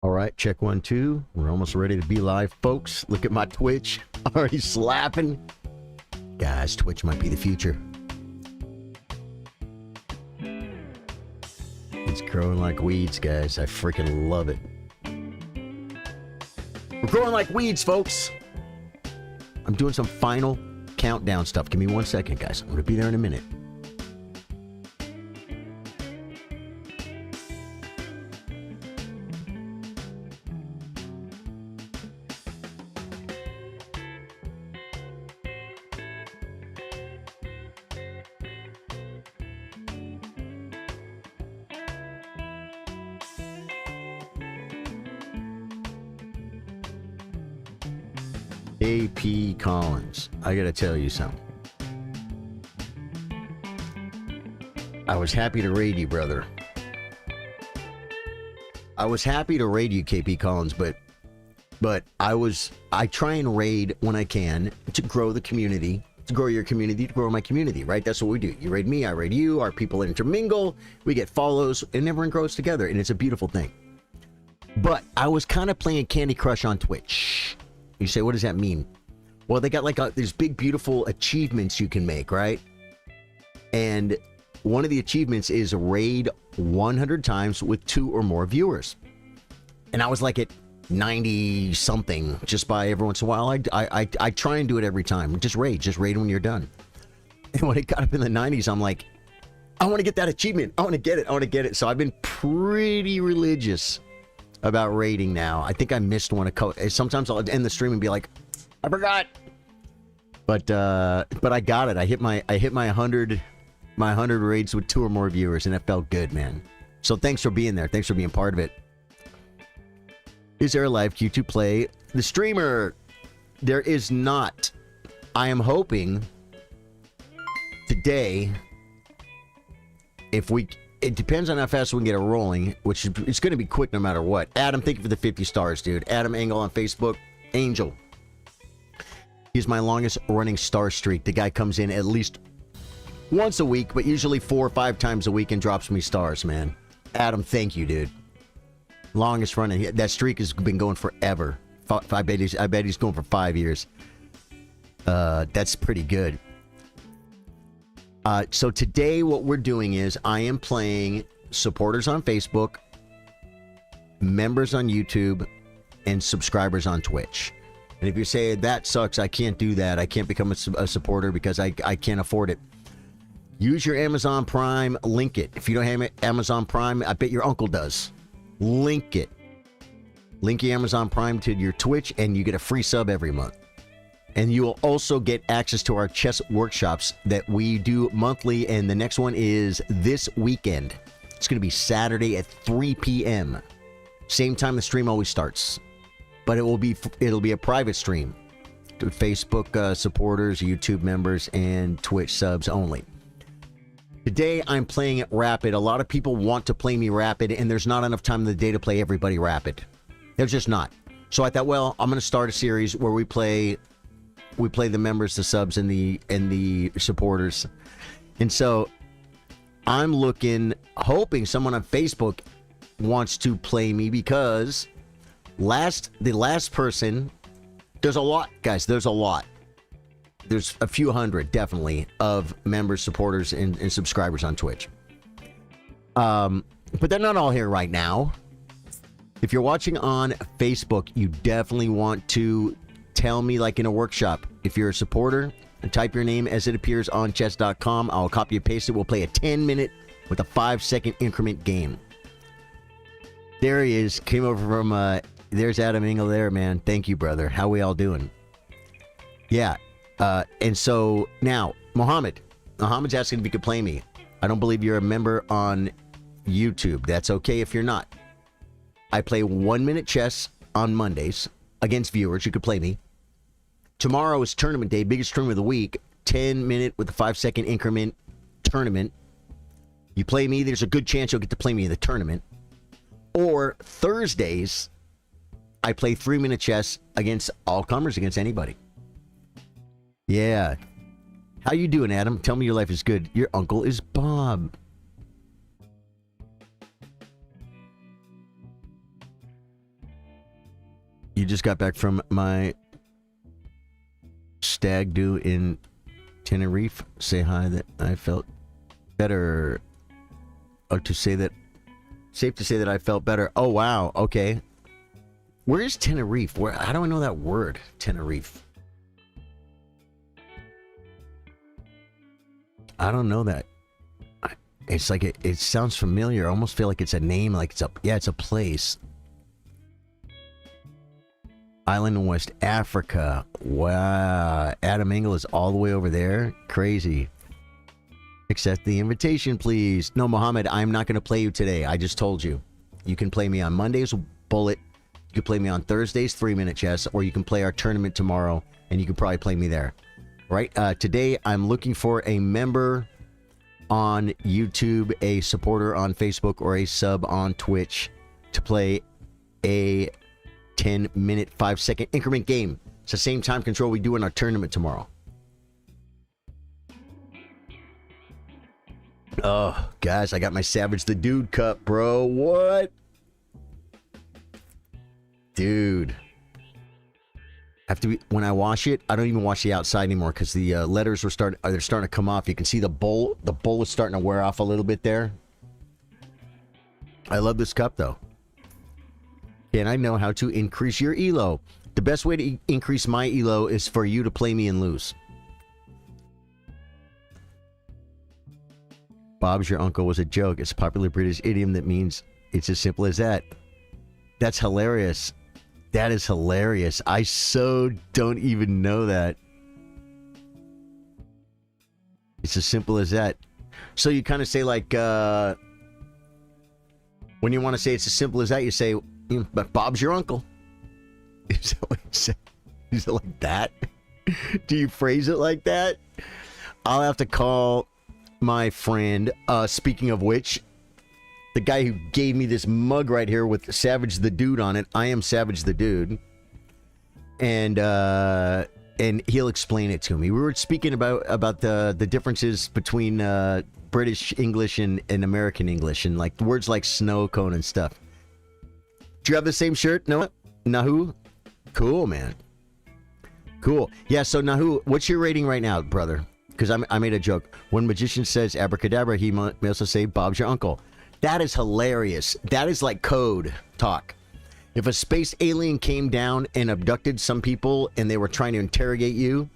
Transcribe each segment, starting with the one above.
All right, check 1, 2. We're almost ready to be live, folks. Look at my Twitch. Already slapping. Guys, Twitch might be the future. It's growing like weeds, guys. I freaking love it. We're growing like weeds, folks. I'm doing some final countdown stuff. Give me 1 second, guys. I'm going to be there in a minute. AP Collins, I gotta tell you something. I was happy to raid you, brother. I was happy to raid you, KP Collins, but I try and raid when I can to grow the community, to grow your community, to grow my community, right? That's what we do. You raid me, I raid you, our people intermingle, we get follows, and everyone grows together, and it's a beautiful thing. But I was kind of playing Candy Crush on Twitch. You say, what does that mean? Well, they got like these big, beautiful achievements you can make, right? And one of the achievements is raid 100 times with 2 or more viewers. And I was like at 90 something just by every once in a while. I try and do it every time. Just raid when you're done. And when it got up in the 90s, I'm like, I want to get that achievement. I want to get it. So I've been pretty religious about raiding now. I think I missed one. Sometimes I'll end the stream and be like, I forgot. But I got it. I hit my 100 raids with 2 or more viewers, and it felt good, man. So thanks for being there. Thanks for being part of it. Is there a live queue to play the streamer? There is not. I am hoping today, it depends on how fast we can get it rolling, which it's going to be quick no matter what. Adam, thank you for the 50 stars, dude. Adam Engel on Facebook. Angel. He's my longest running star streak. The guy comes in at least once a week, but usually 4 or 5 times a week and drops me stars, man. Adam, thank you, dude. Longest running. That streak has been going forever. I bet he's going for 5 years. That's pretty good. So today what we're doing is I am playing supporters on Facebook, members on YouTube, and subscribers on Twitch. And if you say, that sucks, I can't do that, I can't become a supporter because I can't afford it, use your Amazon Prime, link it. If you don't have Amazon Prime, I bet your uncle does. Link it. Link your Amazon Prime to your Twitch, and you get a free sub every month. And you will also get access to our chess workshops that we do monthly. And the next one is this weekend. It's going to be Saturday at 3 p.m. Same time the stream always starts. But it'll be a private stream to Facebook supporters, YouTube members, and Twitch subs only. Today I'm playing it Rapid. A lot of people want to play me Rapid, and there's not enough time in the day to play everybody Rapid. There's just not. So I thought, well, I'm going to start a series where we play the members, the subs, and the supporters. And so I'm hoping someone on Facebook wants to play me, because the last person, there's a lot, guys, there's a lot. There's a few hundred, definitely, of members, supporters, and subscribers on Twitch. But they're not all here right now. If you're watching on Facebook, you definitely want to tell me, like in a workshop, if you're a supporter, and type your name as it appears on chess.com. I'll copy and paste it. We'll play a 10-minute with a 5-second increment game. There he is. Came over from, there's Adam Engel there, man. Thank you, brother. How we all doing? Yeah. And so now, Mohammed's asking if you could play me. I don't believe you're a member on YouTube. That's okay if you're not. I play 1-minute chess on Mondays against viewers. You could play me. Tomorrow is tournament day, biggest tournament of the week. 10-minute with a 5-second increment tournament. You play me, there's a good chance you'll get to play me in the tournament. Or Thursdays, I play 3-minute chess against all comers, against anybody. Yeah. How you doing, Adam? Tell me your life is good. Your uncle is Bob. You just got back from my stag do in Tenerife. Say hi that I felt better. Or to say that, safe to say that I felt better. Oh, wow. Okay. Where is Tenerife? How do I know that word? Tenerife. I don't know that. It's like it sounds familiar. I almost feel like it's a name. Like it's a place. Island in West Africa. Wow. Adam Engel is all the way over there. Crazy. Accept the invitation, please. No, Mohammed, I'm not going to play you today. I just told you. You can play me on Mondays, Bullet. You can play me on Thursdays, 3-minute chess. Or you can play our tournament tomorrow, and you can probably play me there. Right? Today, I'm looking for a member on YouTube, a supporter on Facebook, or a sub on Twitch to play a 10-minute, 5-second increment game. It's the same time control we do in our tournament tomorrow. Oh, guys, I got my Savage the Dude cup, bro. What? Dude. Have to be, when I wash it, I don't even wash the outside anymore because the letters they're starting to come off. You can see the bowl is starting to wear off a little bit there. I love this cup though. And I know how to increase your elo. The best way to increase my elo is for you to play me and lose. Bob's your uncle was a joke. It's a popular British idiom that means it's as simple as that. That's hilarious. That is hilarious. I so don't even know that. It's as simple as that. So you kind of say like, when you want to say it's as simple as that, you say, but Bob's your uncle. Is that what you say? Is it like that? Do you phrase it like that? I'll have to call my friend, speaking of which, the guy who gave me this mug right here with Savage the Dude on it. I am Savage the Dude. And he'll explain it to me. We were speaking about the differences between British English and American English, and like words like snow cone and stuff. Do you have the same shirt, Noah? Nahu? Cool, man. Cool. Yeah, so Nahu, what's your rating right now, brother? Because I made a joke. When magician says abracadabra, he may also say Bob's your uncle. That is hilarious. That is like code talk. If a space alien came down and abducted some people and they were trying to interrogate you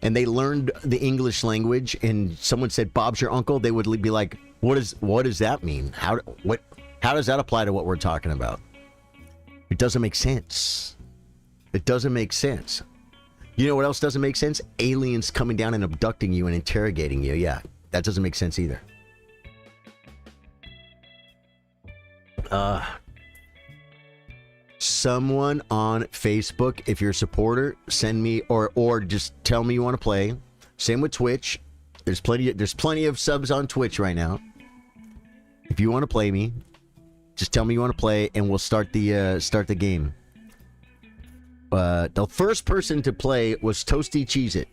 and they learned the English language and someone said Bob's your uncle, they would be like, what does that mean? How does that apply to what we're talking about? It doesn't make sense. It doesn't make sense. You know what else doesn't make sense? Aliens coming down and abducting you and interrogating you. Yeah, that doesn't make sense either. Someone on Facebook, if you're a supporter, send me or just tell me you want to play. Same with Twitch. There's plenty of subs on Twitch right now. If you want to play me, just tell me you want to play and we'll start the game. The first person to play was Toasty Cheez-It.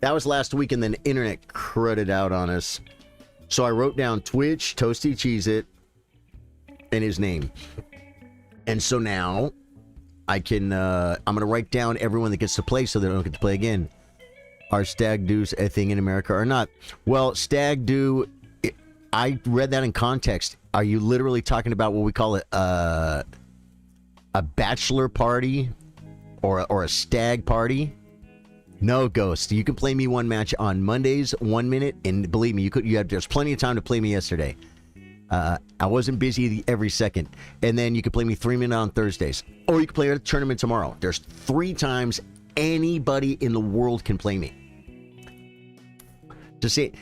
That was last week, and then the internet crudded out on us. So I wrote down Twitch, Toasty Cheez-It, and his name. And so now I can, I'm going to write down everyone that gets to play so they don't get to play again. Are stag do's a thing in America or not? Well, stag do, I read that in context. Are you literally talking about what we call a bachelor party or a stag party? No, Ghost. You can play me one match on Mondays, 1 minute, and believe me, there's plenty of time to play me yesterday. I wasn't busy every second. And then you can play me 3 minutes on Thursdays. Or you can play a tournament tomorrow. There's 3 times anybody in the world can play me. Just say,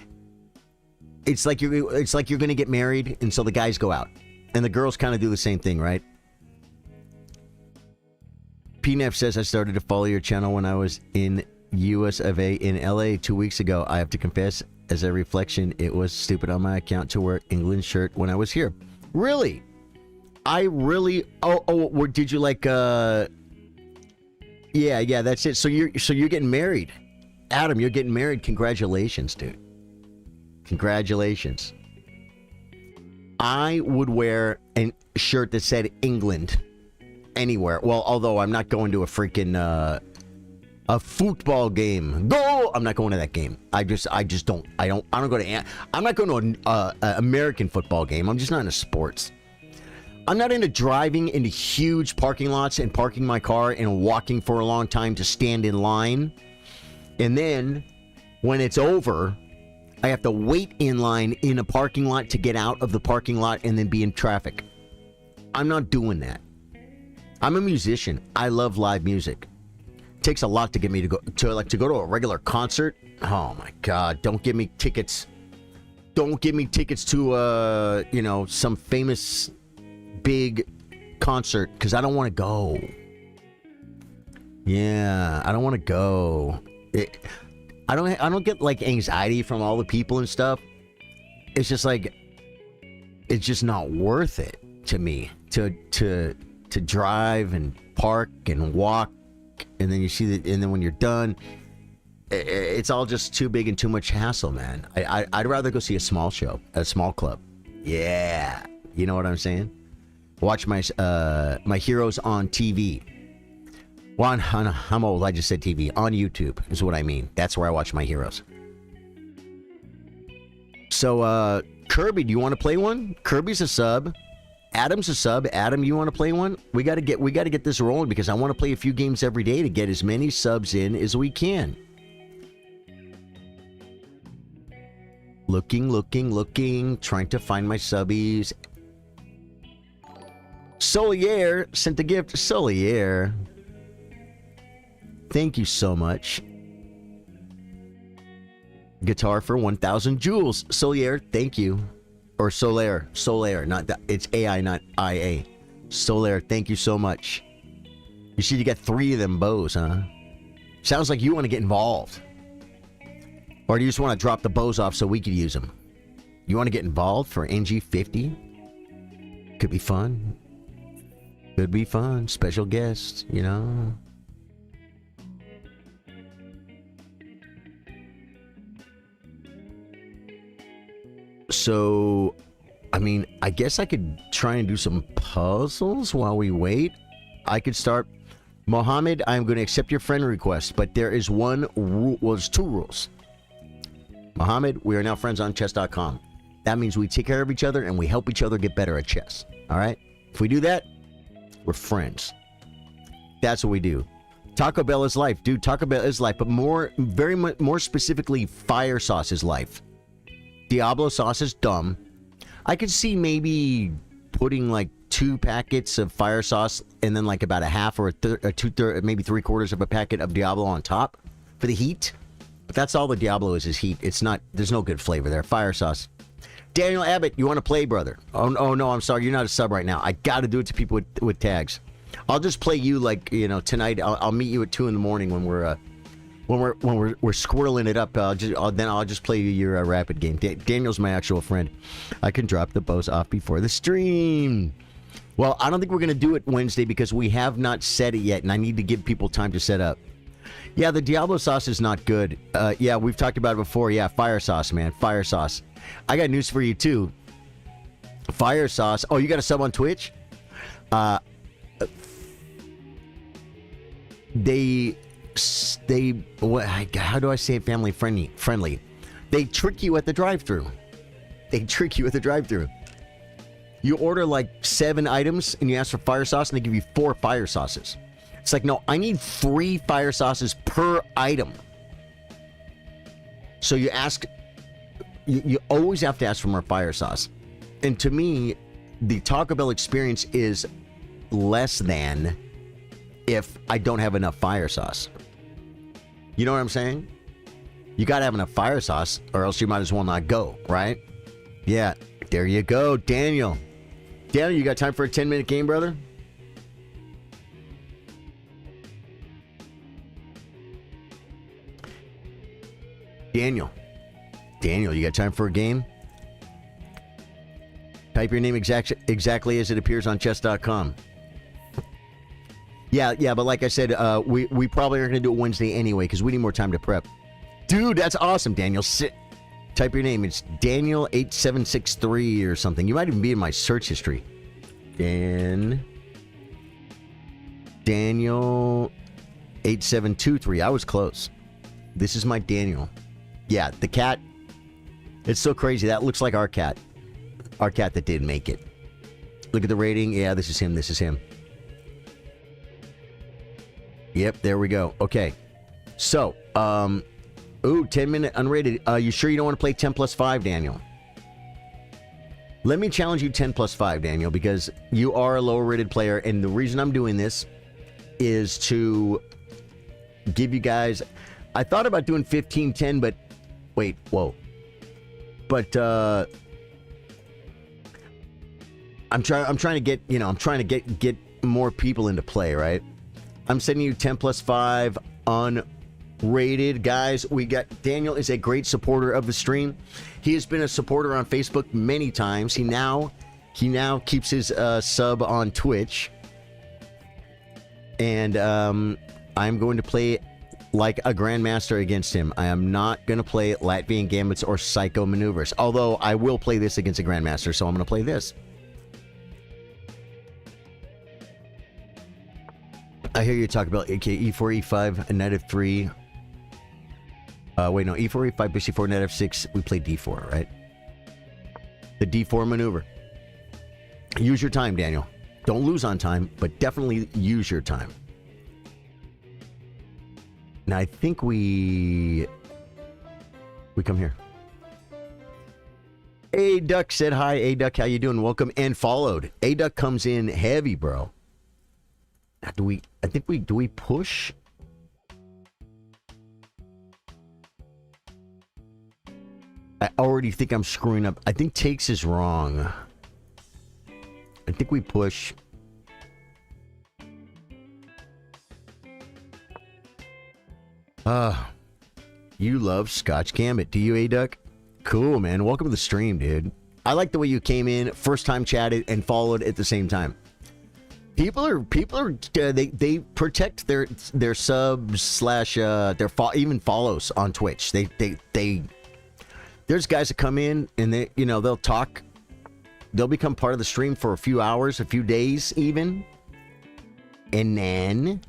it's like you're going to get married, and so the guys go out. And the girls kind of do the same thing, right? PNF says, I started to follow your channel when I was in US of A in LA 2 weeks ago. I have to confess, as a reflection, it was stupid on my account to wear England shirt when I was here. Really? Did you like, yeah, that's it. So you're getting married. Adam, you're getting married. Congratulations, dude. Congratulations. I would wear a shirt that said England. anywhere. Well, although I'm not going to a freaking a football game. Go! I'm not going to that game. I just don't. I don't go to. I'm not going to an American football game. I'm just not into sports. I'm not into driving into huge parking lots and parking my car and walking for a long time to stand in line. And then when it's over, I have to wait in line in a parking lot to get out of the parking lot and then be in traffic. I'm not doing that. I'm a musician. I love live music. It takes a lot to get me to go to a regular concert. Oh my God! Don't give me tickets. Don't give me tickets to some famous big concert because I don't want to go. Yeah, I don't want to go. I don't get like anxiety from all the people and stuff. It's just like it's just not worth it to me to drive and park and walk, and then you see that, and then when you're done, it's all just too big and too much hassle, man. I'd rather go see a small show, a small club. Yeah, you know what I'm saying? Watch my heroes on TV. Well, I'm old. I just said TV. On YouTube is what I mean. That's where I watch my heroes. So, Kirby, do you want to play one? Kirby's a sub. Adam's a sub. Adam, you want to play one? We got to get this rolling because I want to play a few games every day to get as many subs in as we can. Looking, trying to find my subbies. Solier sent a gift. Solier, thank you so much. Guitar for 1,000 joules. Solier, thank you. Or Solaire, not that. It's AI, not IA. Solaire, thank you so much. You see, you got 3 of them bows, huh? Sounds like you want to get involved. Or do you just want to drop the bows off so we could use them? You want to get involved for NG50? Could be fun. Could be fun. Special guest, you know. So, I mean, I guess I could try and do some puzzles while we wait. I could start. Mohammed, I'm going to accept your friend request, but there is one rule. Well, there's 2 rules. Mohammed, we are now friends on chess.com. That means we take care of each other and we help each other get better at chess. All right? If we do that, we're friends. That's what we do. Taco Bell is life. Dude, Taco Bell is life, but very much more specifically, fire sauce is life. Diablo sauce is dumb. I could see maybe putting like 2 packets of fire sauce and then like about a half or a 2/3, maybe 3/4 of a packet of Diablo on top for the heat. But that's all the Diablo is heat. It's not, there's no good flavor there. Fire sauce. Daniel Abbott, you want to play, brother? Oh no, I'm sorry. You're not a sub right now. I got to do it to people with tags. I'll just play you like, tonight. I'll meet you at 2 in the morning when we're squirreling it up. I'll just play you your rapid game. Daniel's my actual friend. I can drop the bows off before the stream. Well, I don't think we're going to do it Wednesday because we have not set it yet, and I need to give people time to set up. Yeah, the Diablo sauce is not good. Yeah, we've talked about it before. Yeah, fire sauce, man. Fire sauce. I got news for you, too. Fire sauce. Oh, you got a sub on Twitch? How do I say it family friendly? They trick you at the drive-thru. You order like 7 items and you ask for fire sauce and they give you 4 fire sauces. It's like, no, I need 3 fire sauces per item. So you always have to ask for more fire sauce. And to me, the Taco Bell experience is less than if I don't have enough fire sauce. You know what I'm saying? You gotta have enough fire sauce or else you might as well not go, right? Yeah, there you go, Daniel. Daniel, you got time for a 10-minute game, brother? Daniel, you got time for a game? Type your name exactly as it appears on chess.com. Yeah, but like I said, we probably are going to do it Wednesday anyway because we need more time to prep. Dude, that's awesome, Daniel. Type your name. It's Daniel8763 or something. You might even be in my search history. Dan. Daniel 8723. I was close. This is my Daniel. Yeah, the cat. It's so crazy. That looks like our cat. Our cat that didn't make it. Look at the rating. Yeah, this is him. This is him. Yep, there we go. Okay. So, 10-minute unrated. You sure you don't want to play 10 plus 5, Daniel? Let me challenge you 10 plus 5, Daniel, because you are a lower rated player, and the reason I'm doing this is to give you guys... I thought about doing 15-10, but... Wait, whoa. But, I'm trying to get, I'm trying to get more people into play, right? I'm sending you 10 plus 5 unrated. Guys, we got... Daniel is a great supporter of the stream. He has been a supporter on Facebook many times. He now keeps his sub on Twitch. And I'm going to play like a grandmaster against him. I am not going to play Latvian Gambits or Psycho Maneuvers. Although I will play this against a grandmaster, so I'm going to play this. I hear you talk about e4, e5, a knight f3. Wait, no, e4, e5, bishop e4, knight f6. We play d4, right? The d4 maneuver. Use your time, Daniel. Don't lose on time, but definitely use your time. Now, I think we come here. A-Duck said hi. A-Duck, how you doing? Welcome and followed. A-Duck comes in heavy, bro. Now, do we push? I already think I'm screwing up. I think takes is wrong. I think we push. You love Scotch Gambit. Do you, A-Duck? Cool, man. Welcome to the stream, dude. I like the way you came in, first time chatted, and followed at the same time. People are they protect their subs slash their even follows on Twitch. They there's guys that come in and they'll talk. They'll become part of the stream for a few hours, a few days even. And then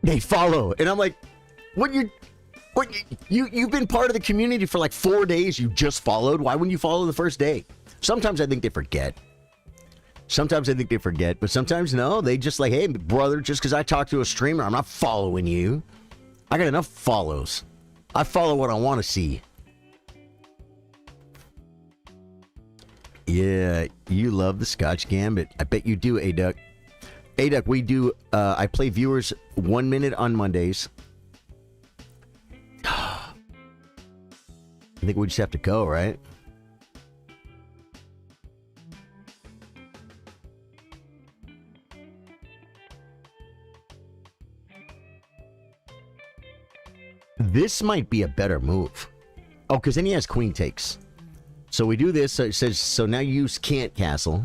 they follow. And I'm like, you've been part of the community for like 4 days. You just followed. Why wouldn't you follow the first day? Sometimes I think they forget. But sometimes no. They just like, hey, brother, just because I talk to a streamer, I'm not following you. I got enough follows. I follow what I want to see. Yeah, you love the Scotch Gambit. I bet you do, A-Duck. A-Duck, we do, I play viewers 1 minute on Mondays. I think we just have to go, right? This might be a better move. Oh, because then he has queen takes. So we do this. So it says, so now you can't castle.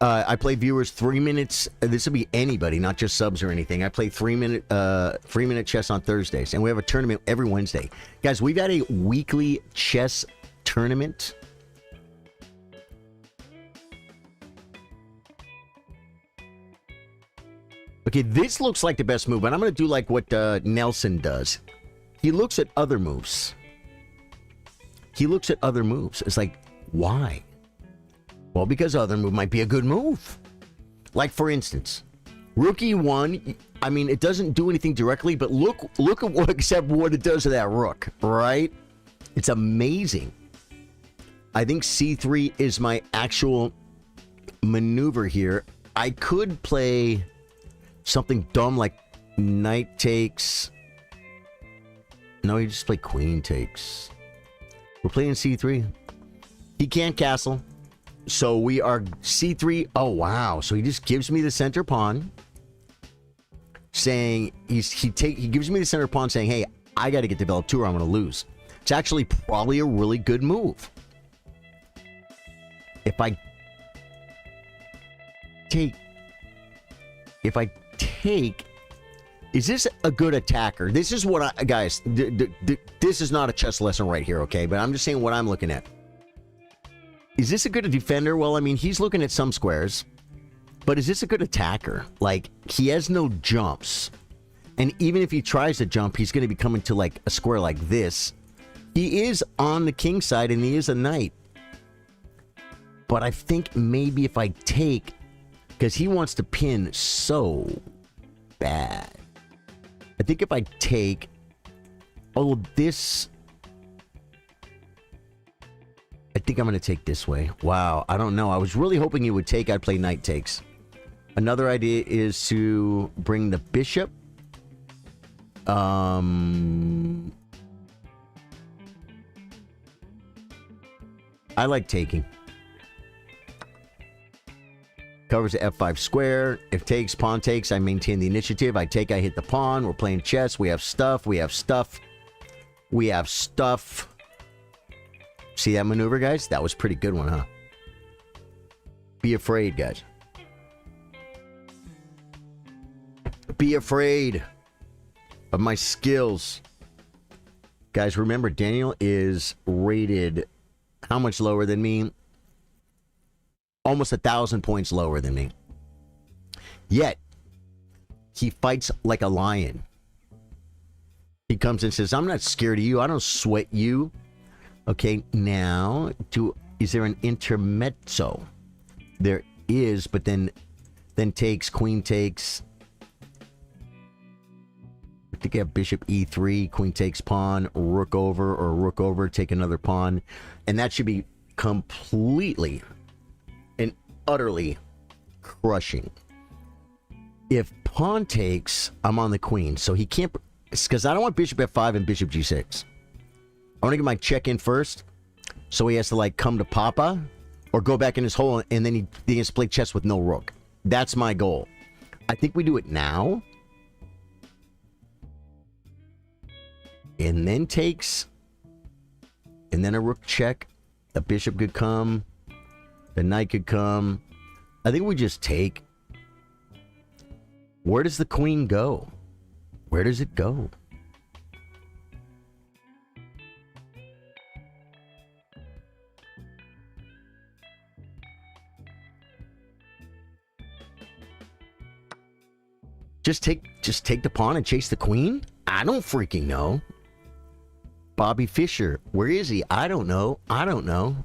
I play viewers 3 minutes. This will be anybody, not just subs or anything. I play 3 minute chess on Thursdays, and we have a tournament every Wednesday. Guys, we've got a weekly chess tournament. Okay, this looks like the best move, but I'm going to do like what Nelson does. He looks at other moves. It's like, why? Well, because other move might be a good move. Like, for instance, Rook E1, I mean, it doesn't do anything directly, but look at what it does to that rook, right? It's amazing. I think C3 is my actual maneuver here. I could play something dumb like knight takes. No, you just play queen takes. We're playing C3. He can't castle. So we are C3. Oh, wow. So he just gives me the center pawn. Saying, he gives me the center pawn saying, hey, I got to get developed too or I'm going to lose. It's actually probably a really good move. If I take, Is this a good attacker? This is what I... Guys, this is not a chess lesson right here, okay? But I'm just saying what I'm looking at. Is this a good defender? Well, I mean, he's looking at some squares. But is this a good attacker? Like, he has no jumps. And even if he tries to jump, he's going to be coming to, like, a square like this. He is on the king side, and he is a knight. But I think maybe if I take... Because he wants to pin so bad. I think if I take... Oh, this... I think I'm going to take this way. Wow, I don't know. I was really hoping you would take. I'd play knight takes. Another idea is to bring the bishop. I like taking. Covers the f5 square. If takes, pawn takes, I maintain the initiative. I take, I hit the pawn. We're playing chess. We have stuff. We have stuff. We have stuff. See that maneuver, guys? That was a pretty good one, huh? Be afraid, guys. Be afraid of my skills. Guys, remember, Daniel is rated how much lower than me? Almost 1,000 points lower than me. Yet, he fights like a lion. He comes and says, I'm not scared of you. I don't sweat you. Okay, now, is there an intermezzo? There is, but then takes, queen takes. I think I have bishop e3, queen takes pawn, rook over, or rook over, take another pawn. And that should be completely and utterly crushing. If pawn takes, I'm on the queen. So he can't, because I don't want bishop f5 and bishop g6. I want to get my check in first. So he has to like come to Papa or go back in his hole and then he has to play chess with no rook. That's my goal. I think we do it now. And then takes. And then a rook check. The bishop could come. The knight could come. I think we just take. Where does the queen go? Where does it go? Just take the pawn and chase the queen? I don't freaking know. Bobby Fischer, where is he? I don't know. I don't know.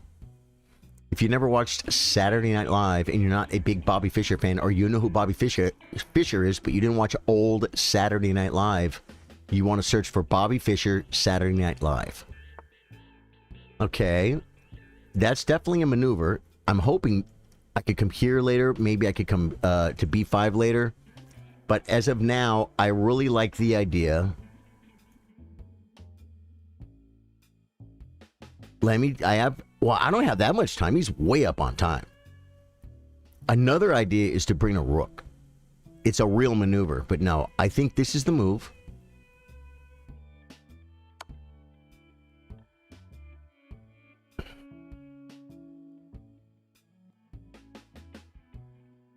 If you never watched Saturday Night Live and you're not a big Bobby Fischer fan, or you know who Bobby Fischer is, but you didn't watch old Saturday Night Live, you want to search for Bobby Fischer Saturday Night Live. Okay. That's definitely a maneuver. I'm hoping I could come here later. Maybe I could come to b5 later. But as of now, I really like the idea. I don't have that much time. He's way up on time. Another idea is to bring a rook. It's a real maneuver, but no, I think this is the move.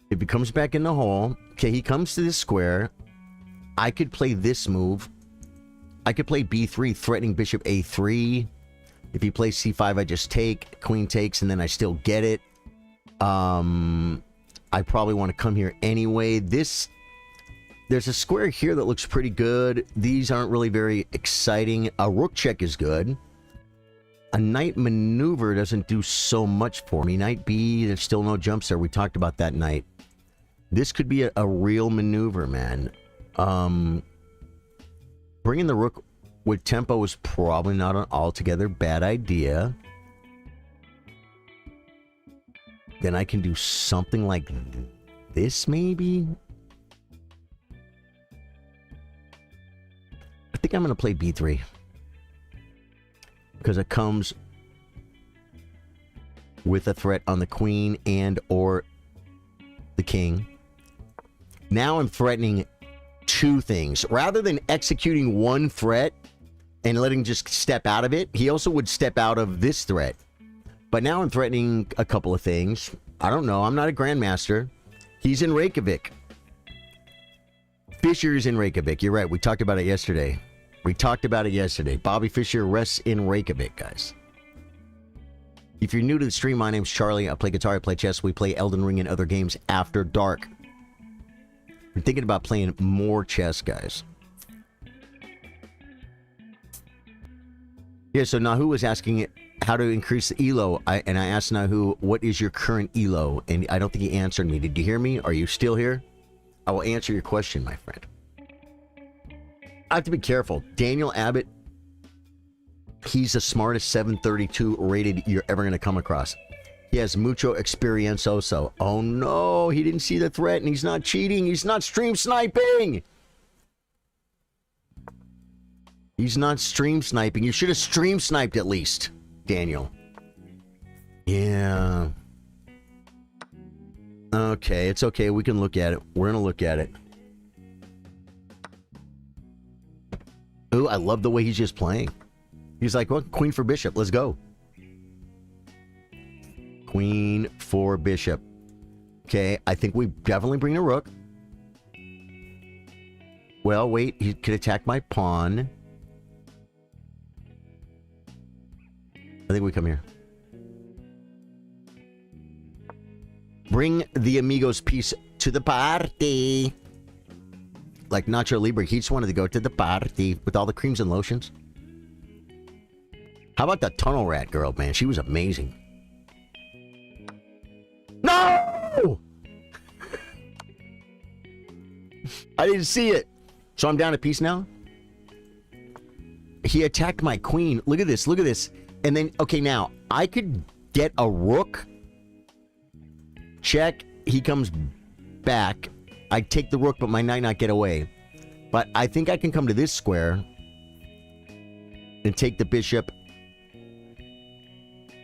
If he comes back in the hole, okay, he comes to this square. I could play this move. I could play b3, threatening bishop a3. If he plays c5, I just take. Queen takes, and then I still get it. I probably want to come here anyway. There's a square here that looks pretty good. These aren't really very exciting. A rook check is good. A knight maneuver doesn't do so much for me. Knight b, there's still no jumps there. We talked about that knight. This could be a real maneuver, man. Bringing the rook with tempo is probably not an altogether bad idea. Then I can do something like this, maybe? I think I'm going to play b3. Because it comes with a threat on the queen and or the king. Now I'm threatening two things. Rather than executing one threat and letting just step out of it, he also would step out of this threat. But now I'm threatening a couple of things. I don't know. I'm not a grandmaster. He's in Reykjavik. Fischer's in Reykjavik. You're right. We talked about it yesterday. Bobby Fischer rests in Reykjavik, guys. If you're new to the stream, my name's Charlie. I play guitar, I play chess. We play Elden Ring and other games after dark. I'm thinking about playing more chess, guys. Yeah, so Nahu was asking how to increase the ELO. And I asked Nahu, what is your current ELO? And I don't think he answered me. Did you hear me? Are you still here? I will answer your question, my friend. I have to be careful. Daniel Abbott, he's the smartest 732 rated you're ever going to come across. He has mucho experiencioso. Oh no, he didn't see the threat and he's not cheating. He's not stream sniping. He's not stream sniping. You should have stream sniped at least, Daniel. Yeah. Okay, it's okay. We can look at it. We're going to look at it. Ooh, I love the way he's just playing. He's like, well, queen for bishop. Let's go. Queen for bishop. Okay, I think we definitely bring a rook. Well, wait. He could attack my pawn. I think we come here. Bring the amigos piece to the party. Like Nacho Libre, he just wanted to go to the party with all the creams and lotions. How about the tunnel rat girl, man? She was amazing. No! I didn't see it. So I'm down a piece now? He attacked my queen. Look at this, look at this. And then, okay, now, I could get a rook. Check. He comes back. I take the rook, but my knight not get away. But I think I can come to this square and take the bishop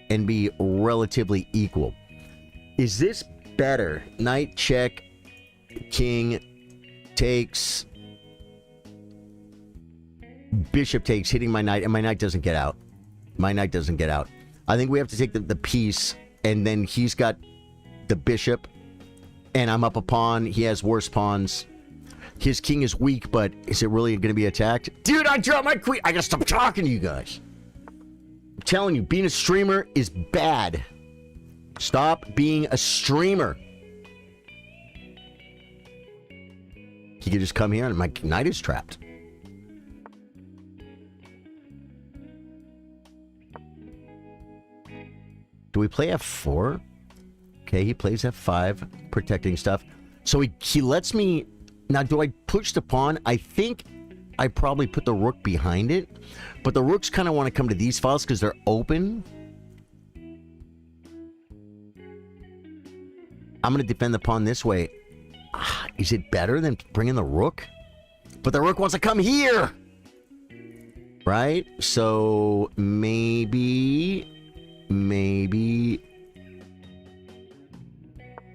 and be relatively equal. Is this better? Knight check, king takes, bishop takes, hitting my knight, and my knight doesn't get out. My knight doesn't get out. I think we have to take the piece, and then he's got the bishop. And I'm up a pawn. He has worse pawns. His king is weak, but is it really going to be attacked? Dude, I dropped my queen. I got to stop talking to you guys. I'm telling you, being a streamer is bad. Stop being a streamer. He could just come here and my knight is trapped. Do we play F4? Okay, he plays F5, protecting stuff. So he lets me... Now, do I push the pawn? I think I probably put the rook behind it. But the rooks kind of want to come to these files because they're open. I'm going to defend the pawn this way. Is it better than bringing the rook? But the rook wants to come here! Right? So, maybe...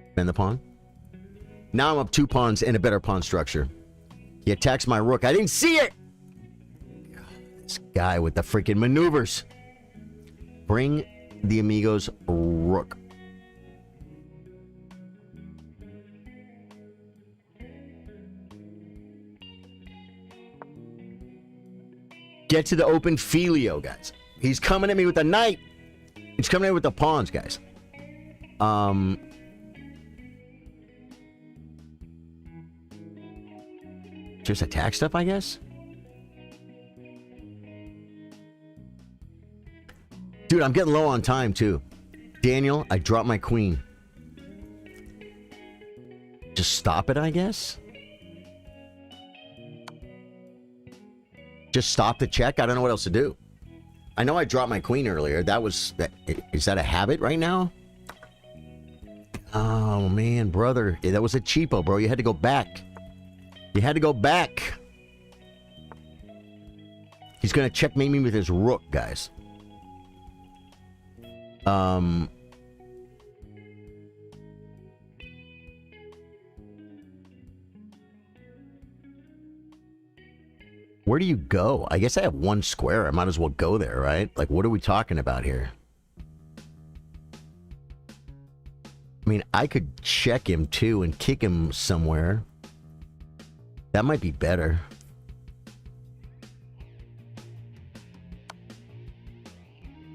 Defend the pawn. Now I'm up 2 pawns and a better pawn structure. He attacks my rook. I didn't see it! This guy with the freaking maneuvers. Bring the amigos rook. Get to the open filio, guys. He's coming at me with the knight. He's coming in with the pawns, guys. Just attack stuff, I guess? Dude, I'm getting low on time, too. Daniel, I dropped my queen. Just stop it, I guess? Just stop the check? I don't know what else to do. I know I dropped my queen earlier. Is that a habit right now? Oh, man, brother. That was a cheapo, bro. You had to go back. You had to go back. He's going to checkmate me with his rook, guys. Where do you go? I guess I have 1 square. I might as well go there, right? Like, what are we talking about here? I mean, I could check him, too, and kick him somewhere. That might be better.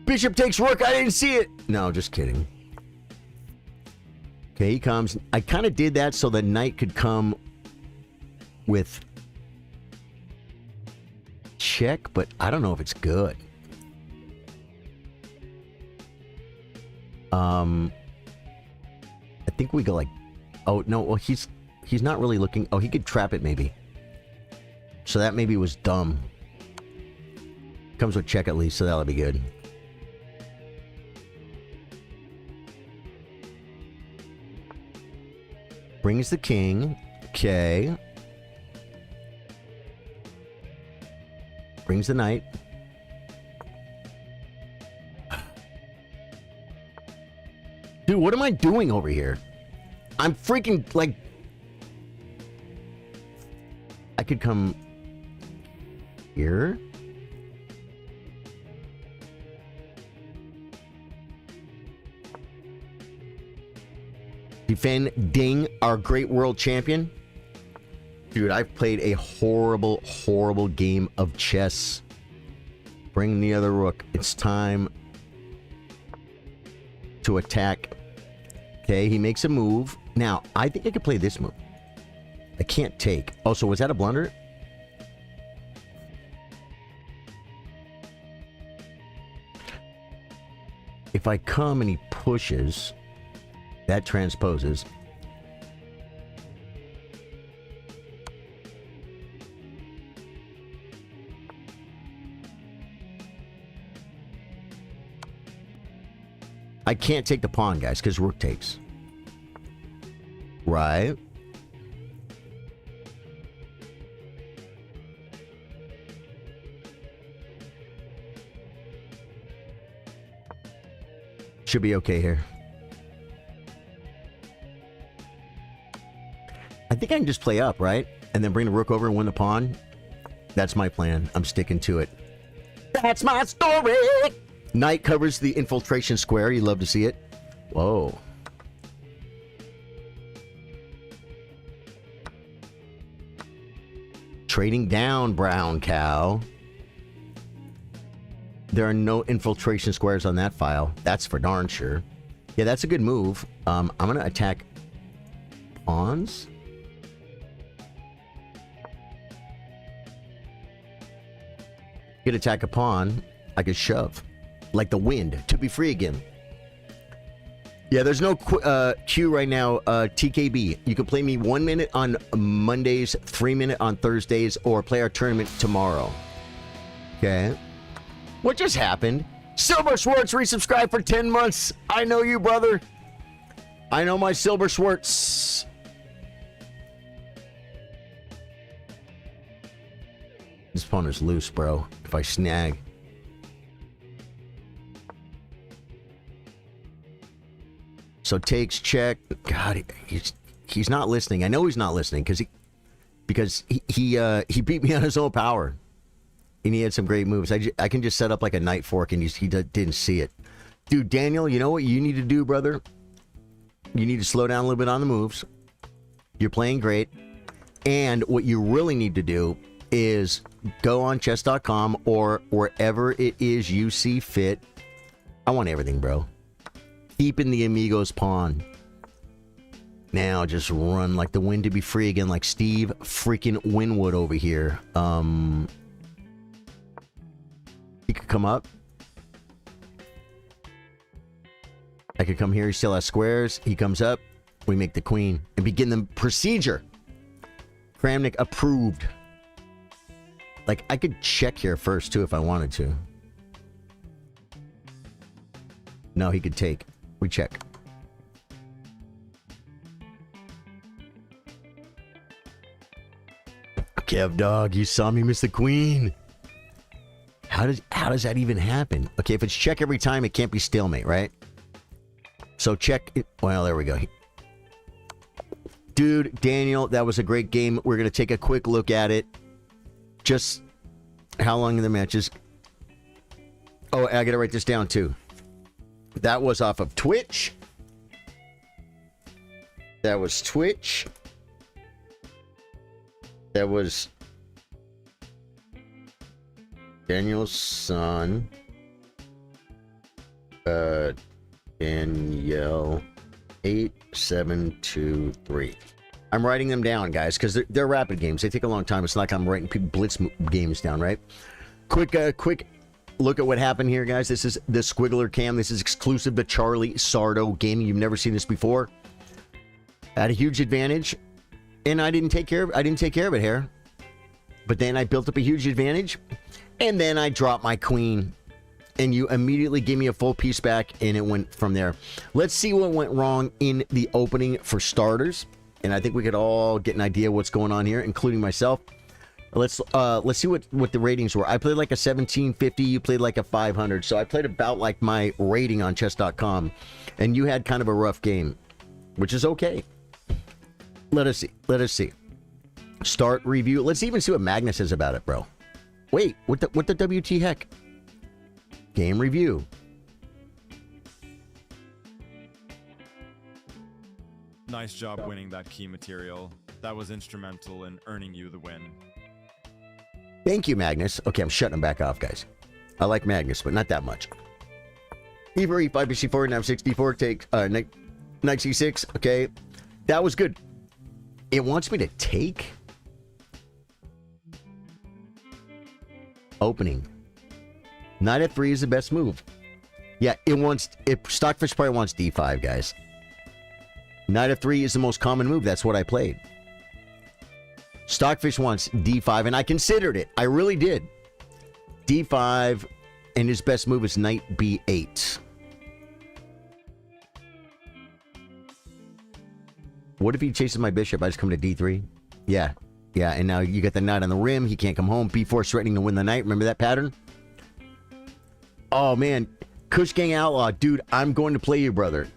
Bishop takes rook. I didn't see it. No, just kidding. Okay, he comes. I kind of did that so the knight could come with check, but I don't know if it's good. I think we go like, oh no, well he's not really looking. Oh, he could trap it maybe. So that maybe was dumb. Comes with check at least, so that'll be good. Brings the king. Okay. Brings the knight. Dude, what am I doing over here? I'm freaking, like... I could come... here? Defending our great world champion. Dude, I've played a horrible, horrible game of chess. Bring the other rook. It's time to attack. Okay, he makes a move. Now, I think I could play this move. I can't take. Oh, so was that a blunder? If I come and he pushes, that transposes. I can't take the pawn, guys, because rook takes. Right. Should be okay here. I think I can just play up, right? And then bring the rook over and win the pawn. That's my plan. I'm sticking to it. That's my story! Knight covers the infiltration square. You love to see it. Whoa. Trading down, brown cow. There are no infiltration squares on that file. That's for darn sure. Yeah, that's a good move. I'm going to attack pawns. Could attack a pawn. I could shove. Like the wind, to be free again. Yeah, there's no queue right now, TKB. You can play me 1 minute on Mondays, 3 minute on Thursdays, or play our tournament tomorrow. Okay. What just happened? Silver Schwartz resubscribed for 10 months. I know you, brother. I know my Silver Schwartz. This pawn is loose, bro. If I snag. So takes check. God, he's not listening. I know he's not listening because he beat me on his own power, and he had some great moves. I can just set up like a knight fork, and he didn't see it. Dude, Daniel, you know what you need to do, brother? You need to slow down a little bit on the moves. You're playing great, and what you really need to do is go on chess.com or wherever it is you see fit. I want everything, bro. Keeping the Amigos pawn. Now just run like the wind to be free again, like Steve freaking Winwood over here. He could come up. I could come here. He still has squares. He comes up. We make the queen and begin the procedure. Kramnik approved. Like, I could check here first, too, if I wanted to. No, he could take. We check. Kev dog, you saw me miss the queen. How does that even happen? Okay, if it's check every time, it can't be stalemate, right? So check it. Well, there we go. Dude, Daniel, that was a great game. We're going to take a quick look at it. Just how long the match is. Oh, I got to write this down, too. That was off of Twitch. That was Twitch. That was Daniel's son. Danielle 8723. I'm writing them down, guys, because they're rapid games. They take a long time. It's not like I'm writing blitz games down, right? Quick look at what happened here, guys. This is the Squiggler Cam. This is exclusive to Charly Sardo gaming. You've never seen this before. I had a huge advantage, and I didn't take care of it here. But then I built up a huge advantage, and then I dropped my queen, and you immediately gave me a full piece back, and it went from there. Let's see what went wrong in the opening for starters, and I think we could all get an idea what's going on here, including myself. Let's see what the ratings were. I played like a 1750. You played like a 500. So I played about like my rating on chess.com, and you had kind of a rough game, which is okay. Let us see. Start review. Let's even see what Magnus says about it, bro. Wait, what the WT heck? Game review. Nice job winning that key material. That was instrumental in earning you the win. Thank you, Magnus. Okay, I'm shutting him back off, guys. I like Magnus, but not that much. E4, E5, BC4, Nav 6, D4, take, Knight C6. Okay, that was good. It wants me to take. Opening. Knight F3 is the best move. Yeah, Stockfish probably wants D5, guys. Knight F3 is the most common move. That's what I played. Stockfish wants D5, and I considered it. I really did. D5, and his best move is Knight B8. What if he chases my bishop? I just come to D3? Yeah, and now you got the knight on the rim. He can't come home. B4 threatening to win the knight. Remember that pattern? Oh, man. Kush Gang Outlaw. Dude, I'm going to play you, brother.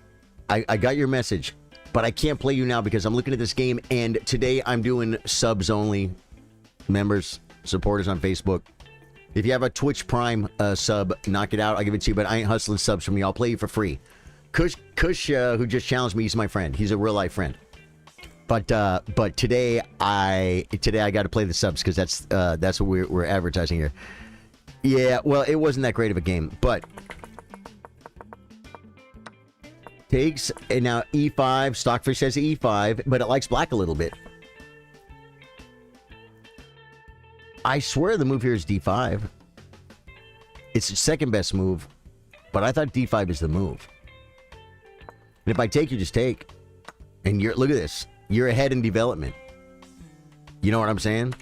I got your message. But I can't play you now because I'm looking at this game, and today I'm doing subs only. Members, supporters on Facebook. If you have a Twitch Prime sub, knock it out. I'll give it to you, but I ain't hustling subs from you. I'll play you for free. Kush, who just challenged me, he's my friend. He's a real-life friend. But today I got to play the subs because that's what we're advertising here. Yeah, well, it wasn't that great of a game, but... Takes, and now E5. Stockfish says E5, but it likes black a little bit. I swear the move here is D5. It's the second best move, but I thought D5 is the move. And if I take, you just take. And look at this. You're ahead in development. You know what I'm saying?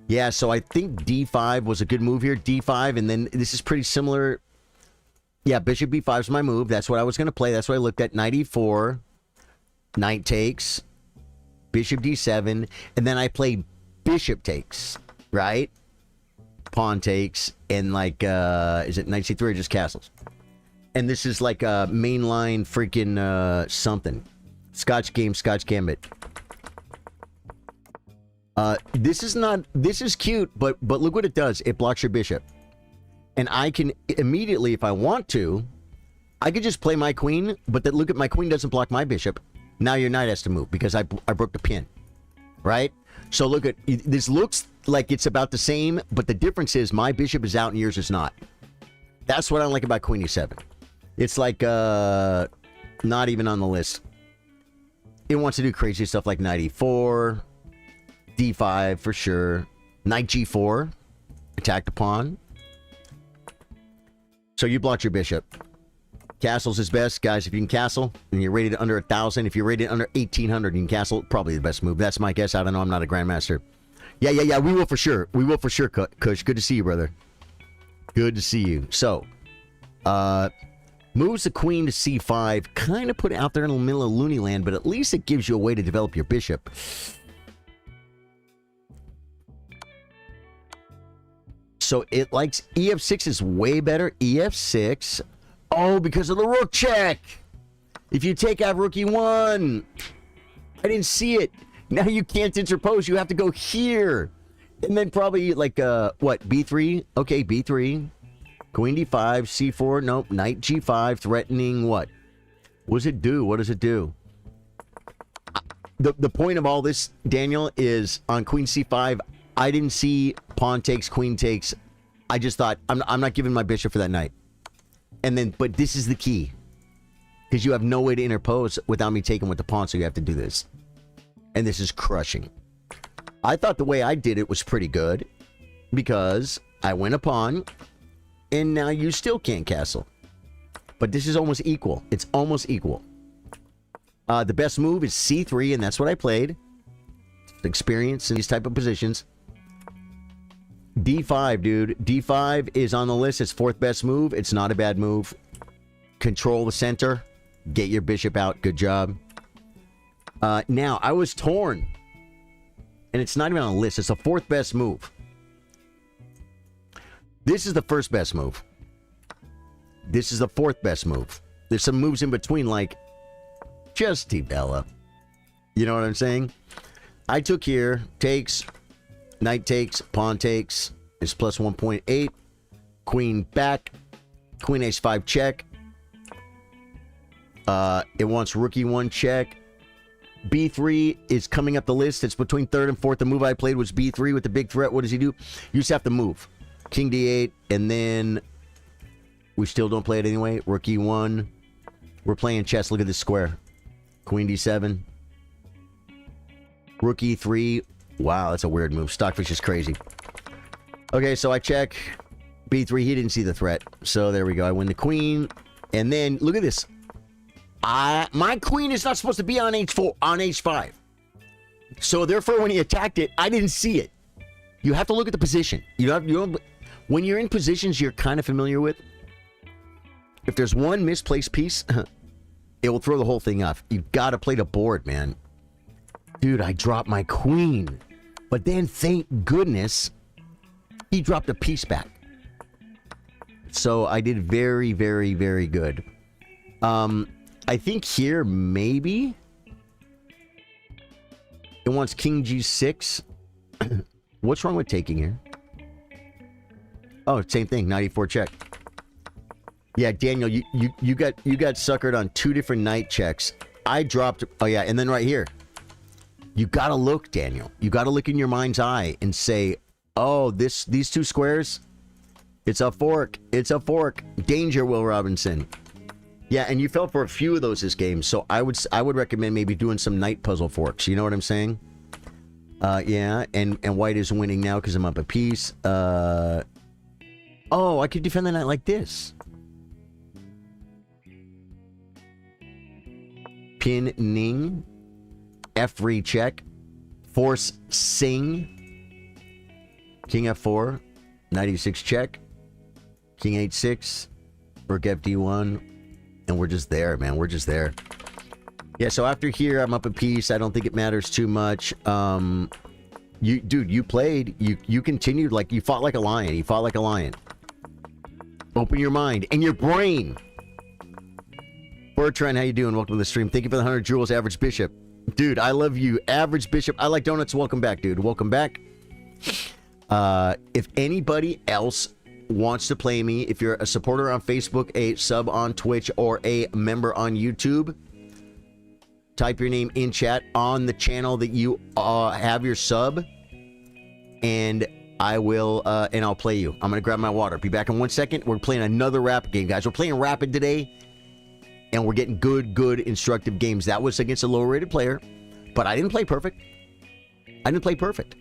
Yeah, so I think D5 was a good move here. D5, and then this is pretty similar. Yeah, bishop b5 is my move. That's what I was going to play. That's what I looked at. Knight e4. Knight takes. Bishop d7. And then I played bishop takes. Right? Pawn takes. And like, is it knight c3 or just castles? And this is like a mainline freaking something. Scotch game, Scotch gambit. This is cute, but look what it does. It blocks your bishop. And I can immediately, if I want to, I could just play my queen, but then look at my queen doesn't block my bishop. Now your knight has to move because I broke the pin. Right? So look at, this looks like it's about the same, but the difference is my bishop is out and yours is not. That's what I like about queen e7. It's like, not even on the list. It wants to do crazy stuff like knight e4, d5 for sure, knight g4, attack the pawn. So you blocked your bishop. Castles is best, guys. If you can castle and you're rated under 1,000, if you're rated under 1,800, you can castle. Probably the best move. That's my guess. I don't know. I'm not a grandmaster. Yeah. We will for sure. We will for sure, Kush. Good to see you, brother. Good to see you. So, moves the queen to c5. Kind of put it out there in the middle of loony land, but at least it gives you a way to develop your bishop. So it likes ef6 is way better. ef6. Oh, because of the rook check. If you take out rook e1. I didn't see it. Now you can't interpose. You have to go here. And then probably like, what, b3? Okay, b3. Queen d5, c4. Nope, knight g5. Threatening what? What does it do? What does it do? the point of all this, Daniel, is on queen c5, I didn't see pawn takes, queen takes. I just thought, I'm not giving my bishop for that knight. And then, but this is the key. Because you have no way to interpose without me taking with the pawn, so you have to do this. And this is crushing. I thought the way I did it was pretty good. Because I went a pawn, and now you still can't castle. But this is almost equal. It's almost equal. The best move is c3, and that's what I played. Experience in these type of positions. d5, dude. d5 is on the list. It's fourth best move. It's not a bad move. Control the center. Get your bishop out. Good job. Now, I was torn. And it's not even on the list. It's the fourth best move. This is the first best move. This is the fourth best move. There's some moves in between, like just develop. You know what I'm saying? I took here, takes, knight takes, pawn takes, is plus 1.8, queen back, queen h5 check. It wants rook e1 check. b3 is coming up the list. It's between third and fourth. The move I played was b3 with the big threat. What does he do? You just have to move. King d8, and then we still don't play it anyway. Rook e1. We're playing chess. Look at this square. Queen d7. Rook e3. Wow, that's a weird move. Stockfish is crazy. Okay, so I check. b3, he didn't see the threat. So there we go. I win the queen. And then, look at this. My queen is not supposed to be on h4, on h5. So therefore, when he attacked it, I didn't see it. You have to look at the position. You don't, when you're in positions you're kind of familiar with, if there's one misplaced piece, it will throw the whole thing off. You've got to play the board, man. Dude, I dropped my queen. But then, thank goodness, he dropped a piece back. So I did very, very, very good. I think here, maybe, it wants king g6. What's wrong with taking here? Oh, same thing, 94 check. Yeah, Daniel, you got suckered on two different knight checks. I dropped. Oh yeah, and then right here, you gotta look, Daniel. You gotta look in your mind's eye and say, "Oh, these two squares, it's a fork. It's a fork. Danger, Will Robinson." Yeah, and you fell for a few of those this game, so I would recommend maybe doing some knight puzzle forks. You know what I'm saying? Yeah, and white is winning now because I'm up a piece. Oh, I could defend the knight like this. Pin Ning. F3 check. Force Sing. King F4. Knight E6 check. King H6. Rook FD1. And we're just there, man. We're just there. Yeah, so after here, I'm up a piece. I don't think it matters too much. Dude, you played. You continued like you fought like a lion. You fought like a lion. Open your mind and your brain. Bertrand, how you doing? Welcome to the stream. Thank you for the 100 jewels, Average Bishop. Dude, I love you. Average Bishop. I like donuts. Welcome back, dude. Welcome back. If anybody else wants to play me, if you're a supporter on Facebook, a sub on Twitch, or a member on YouTube, type your name in chat on the channel that you have your sub, and I will, and I'll play you. I'm going to grab my water. Be back in 1 second. We're playing another Rapid game, guys. We're playing Rapid today, and we're getting good, instructive games. That was against a lower-rated player, but I didn't play perfect. I didn't play perfect.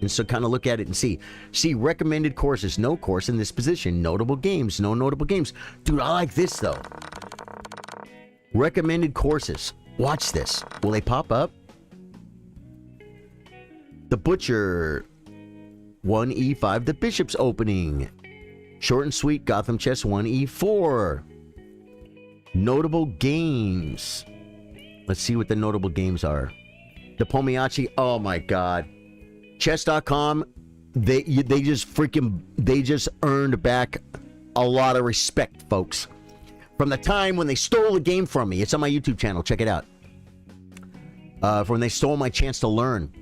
And so kind of look at it and see. See, recommended courses. No course in this position. Notable games. No notable games. Dude, I like this, though. Recommended courses. Watch this. Will they pop up? The Butcher. 1E5. The Bishop's opening. Short and sweet. Gotham Chess 1E4. Notable games. Let's see what the notable games are. The Pomiachi. Oh, my God. Chess.com, they just earned back a lot of respect, folks. From the time when they stole the game from me. It's on my YouTube channel. Check it out. From when they stole my chance to learn.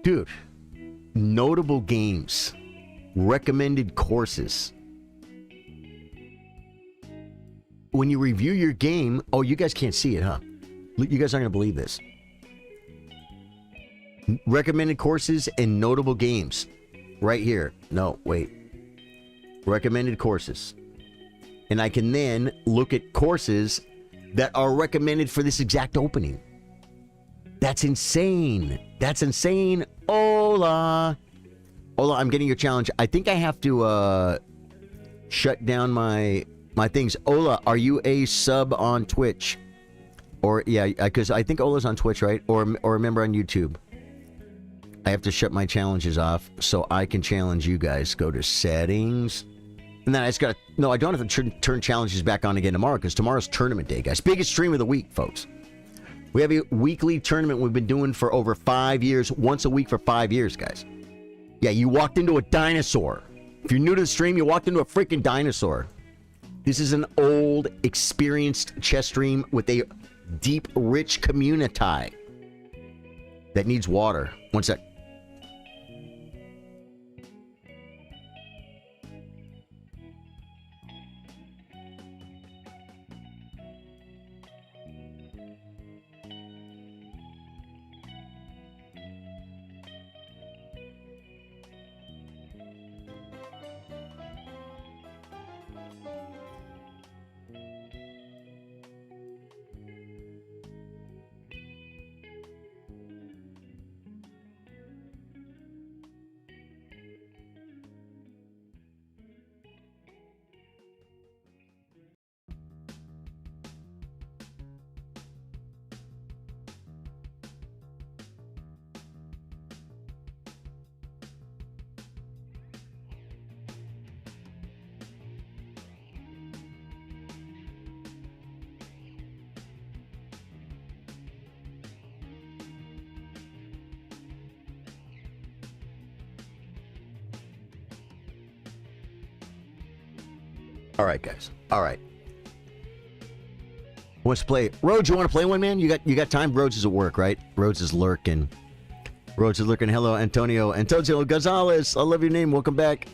Dude, notable games. Recommended courses. When you review your game, oh, you guys can't see it, huh? You guys aren't going to believe this. Recommended courses and notable games. Right here. No, wait. Recommended courses. And I can then look at courses that are recommended for this exact opening. That's insane. That's insane. Hola. Hola, I'm getting your challenge. I think I have to shut down my things. Ola, are you a sub on Twitch? Or, yeah, because I think Ola's on Twitch, right? Or a member on YouTube. I have to shut my challenges off so I can challenge you guys. Go to settings. And then I just got to... No, I don't have to turn challenges back on again tomorrow because tomorrow's tournament day, guys. Biggest stream of the week, folks. We have a weekly tournament we've been doing for over 5 years. Once a week for 5 years, guys. Yeah, you walked into a dinosaur. If you're new to the stream, you walked into a freaking dinosaur. This is an old, experienced chess stream with a deep, rich community that needs water. One sec. All right, guys. All right. Wants to play? Rhodes, you want to play one, man? You got time? Rhodes is at work, right? Rhodes is lurking. Rhodes is lurking. Hello, Antonio. Antonio Gonzalez. I love your name. Welcome back.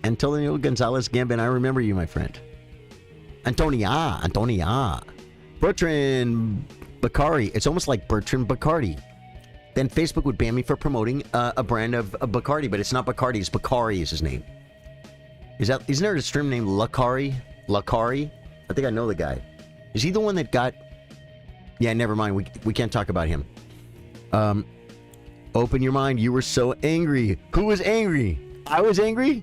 Antonio Gonzalez Gambin. I remember you, my friend. Antonia. Bertrand Bacardi. It's almost like Bertrand Bacardi. Then Facebook would ban me for promoting a brand of Bacardi, but it's not Bacardi. It's Bacardi is his name. Isn't there a stream named Lacari? I think I know the guy. Is he the one that got... Yeah, never mind. We can't talk about him. Open your mind. You were so angry. Who was angry? I was angry?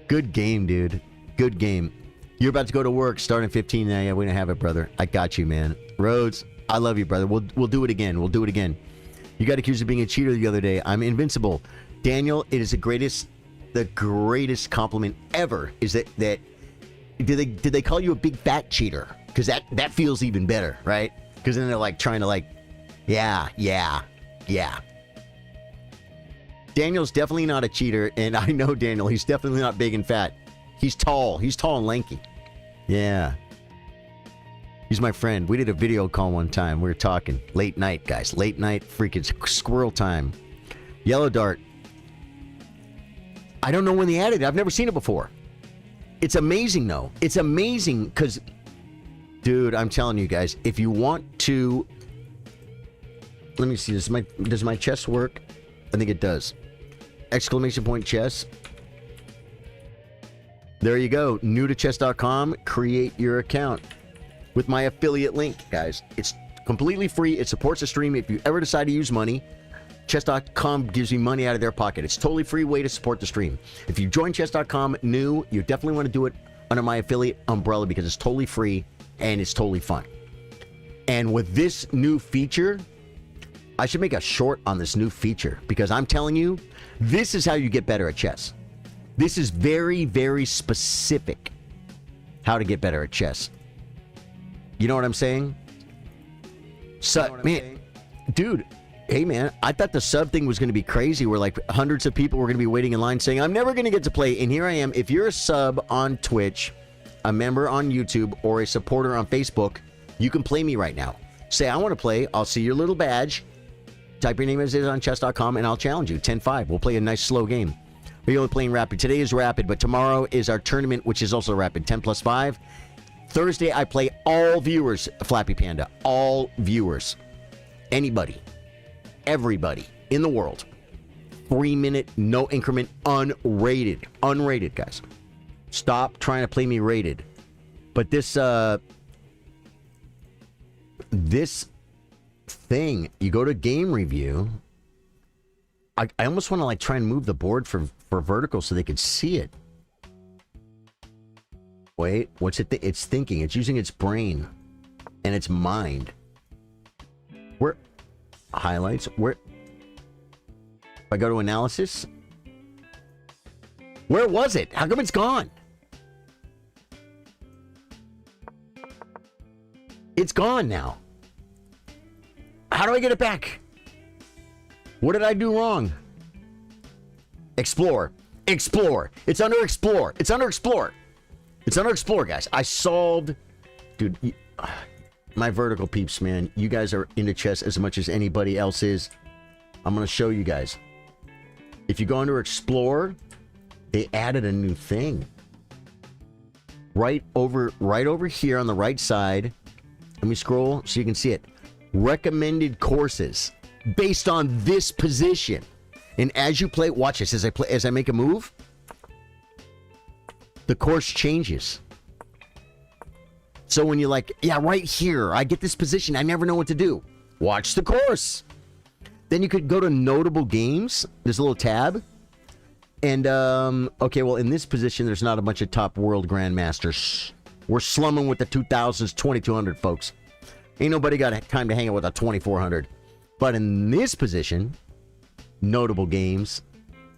Good game, dude. Good game. You're about to go to work. Start in 15. Yeah, we don't have it, brother. I got you, man. Rhodes, I love you, brother. We'll do it again. We'll do it again. You got accused of being a cheater the other day. I'm invincible. Daniel, it is the greatest compliment ever is that did they call you a big fat cheater? Because that feels even better, right? Because then they're like trying to like, yeah. Daniel's definitely not a cheater, and I know Daniel. He's definitely not big and fat. He's tall. He's tall and lanky. Yeah. He's my friend. We did a video call one time. We were talking. Late night, guys. Late night freaking squirrel time. Yellow Dart. I don't know when they added it. I've never seen it before. It's amazing, though. It's amazing because, dude, I'm telling you guys, if you want to... Let me see. Does my chess work? I think it does. Exclamation point chess. There you go. New to chess.com. Create your account with my affiliate link, guys. It's completely free. It supports the stream. If you ever decide to use money, chess.com gives you money out of their pocket. It's a totally free way to support the stream. If you join chess.com new, you definitely want to do it under my affiliate umbrella because it's totally free and it's totally fun. And with this new feature, I should make a short on this new feature because I'm telling you, this is how you get better at chess. This is very, very specific how to get better at chess. You know what I'm saying? Dude, hey man, I thought the sub thing was going to be crazy where like hundreds of people were going to be waiting in line saying, I'm never going to get to play. And here I am. If you're a sub on Twitch, a member on YouTube, or a supporter on Facebook, you can play me right now. Say, I want to play. I'll see your little badge. Type your name as it is on chess.com and I'll challenge you. 10-5. We'll play a nice slow game. We're only playing rapid. Today is rapid, but tomorrow is our tournament, which is also rapid. 10 plus 5. Thursday, I play all viewers, Flappy Panda. All viewers. Anybody. Everybody in the world. 3-minute, no increment, unrated. Unrated, guys. Stop trying to play me rated. But this thing, you go to game review. I almost want to like try and move the board for vertical so they could see it. Wait, what's it? It's thinking. It's using its brain and its mind. Where highlights? Where? If I go to analysis, where was it? How come it's gone? It's gone now. How do I get it back? What did I do wrong? Explore. Explore. It's under explore. It's under explore. It's under explore, guys. I solved... Dude, my vertical peeps, man. You guys are into chess as much as anybody else is. I'm going to show you guys. If you go under explore, they added a new thing. Right over here on the right side. Let me scroll so you can see it. Recommended courses based on this position. And as you play, watch this. As I make a move, the course changes. So when you're like, yeah, right here, I get this position, I never know what to do. Watch the course. Then you could go to notable games. There's a little tab. And, okay, well, in this position, there's not a bunch of top world grandmasters. We're slumming with the 2000s, 2200, folks. Ain't nobody got time to hang out with a 2400. But in this position, notable games.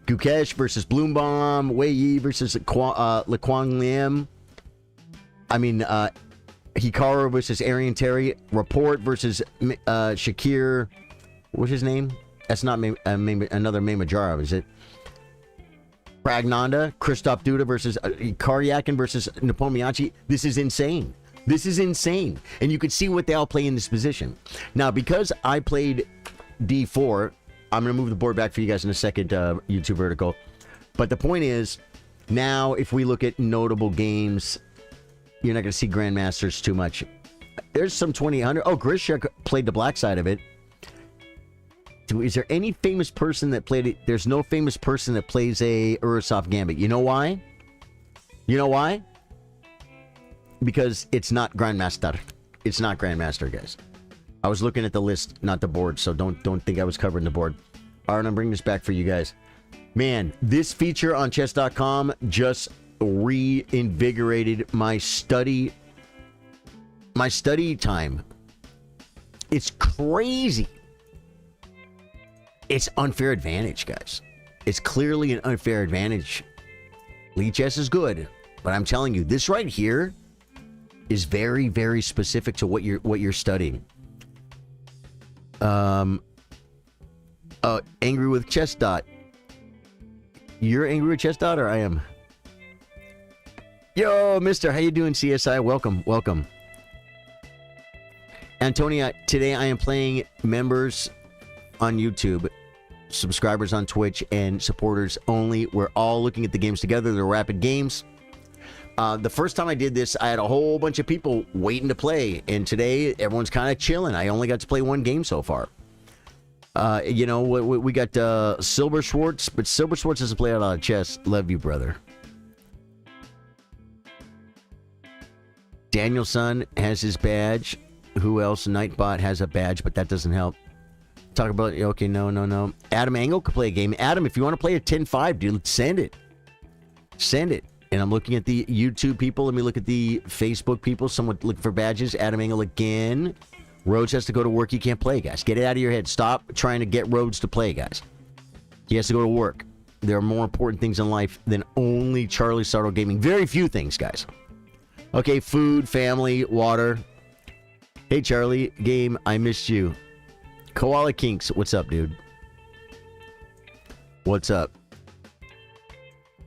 Gukesh versus Bloombaum. Wei Yi versus Lequang Lim. I mean, Hikaru versus Arian Terry. Report versus Shakir. What's his name? That's not another Mamajara, is it? Pragnanda. Christoph Duda versus Karyakin versus Nepomniachtchi. This is insane. This is insane. And you can see what they all play in this position. Now, because I played D4... I'm going to move the board back for you guys in a second, YouTube vertical. But the point is, now if we look at notable games, you're not going to see Grandmasters too much. There's some 2800. Oh, Grishak played the black side of it. Is there any famous person that played it? There's no famous person that plays a Urusov Gambit. You know why? You know why? Because it's not Grandmaster. It's not Grandmaster, guys. I was looking at the list, not the board, so don't think I was covering the board. All right, I'm bringing this back for you guys. Man, this feature on chess.com just reinvigorated my study time. It's crazy. It's unfair advantage, guys. It's clearly an unfair advantage. Lead chess is good, but I'm telling you, this right here is very, very specific to what you're studying. Angry with Chess Dot. You're angry with Chess Dot, or I am? Yo, mister, how you doing, CSI? Welcome, welcome. Antonia, today I am playing members on YouTube, subscribers on Twitch, and supporters only. We're all looking at the games together. They're rapid games. The first time I did this, I had a whole bunch of people waiting to play, and today everyone's kind of chilling. I only got to play one game so far. You know, we got Silver Schwartz, but Silver Schwartz doesn't play a lot of chess. Love you, brother. Danielson has his badge. Who else? Nightbot has a badge, but that doesn't help. Talk about, okay, no. Adam Engel could play a game. Adam, if you want to play a 10-5, dude, send it. Send it. And I'm looking at the YouTube people. Let me look at the Facebook people. Someone looking for badges. Adam Engel again. Rhodes has to go to work. He can't play, guys. Get it out of your head. Stop trying to get Rhodes to play, guys. He has to go to work. There are more important things in life than only Charly Sardo Gaming. Very few things, guys. Okay, food, family, water. Hey, Charlie. Game, I missed you. Koala Kinks. What's up, dude? What's up?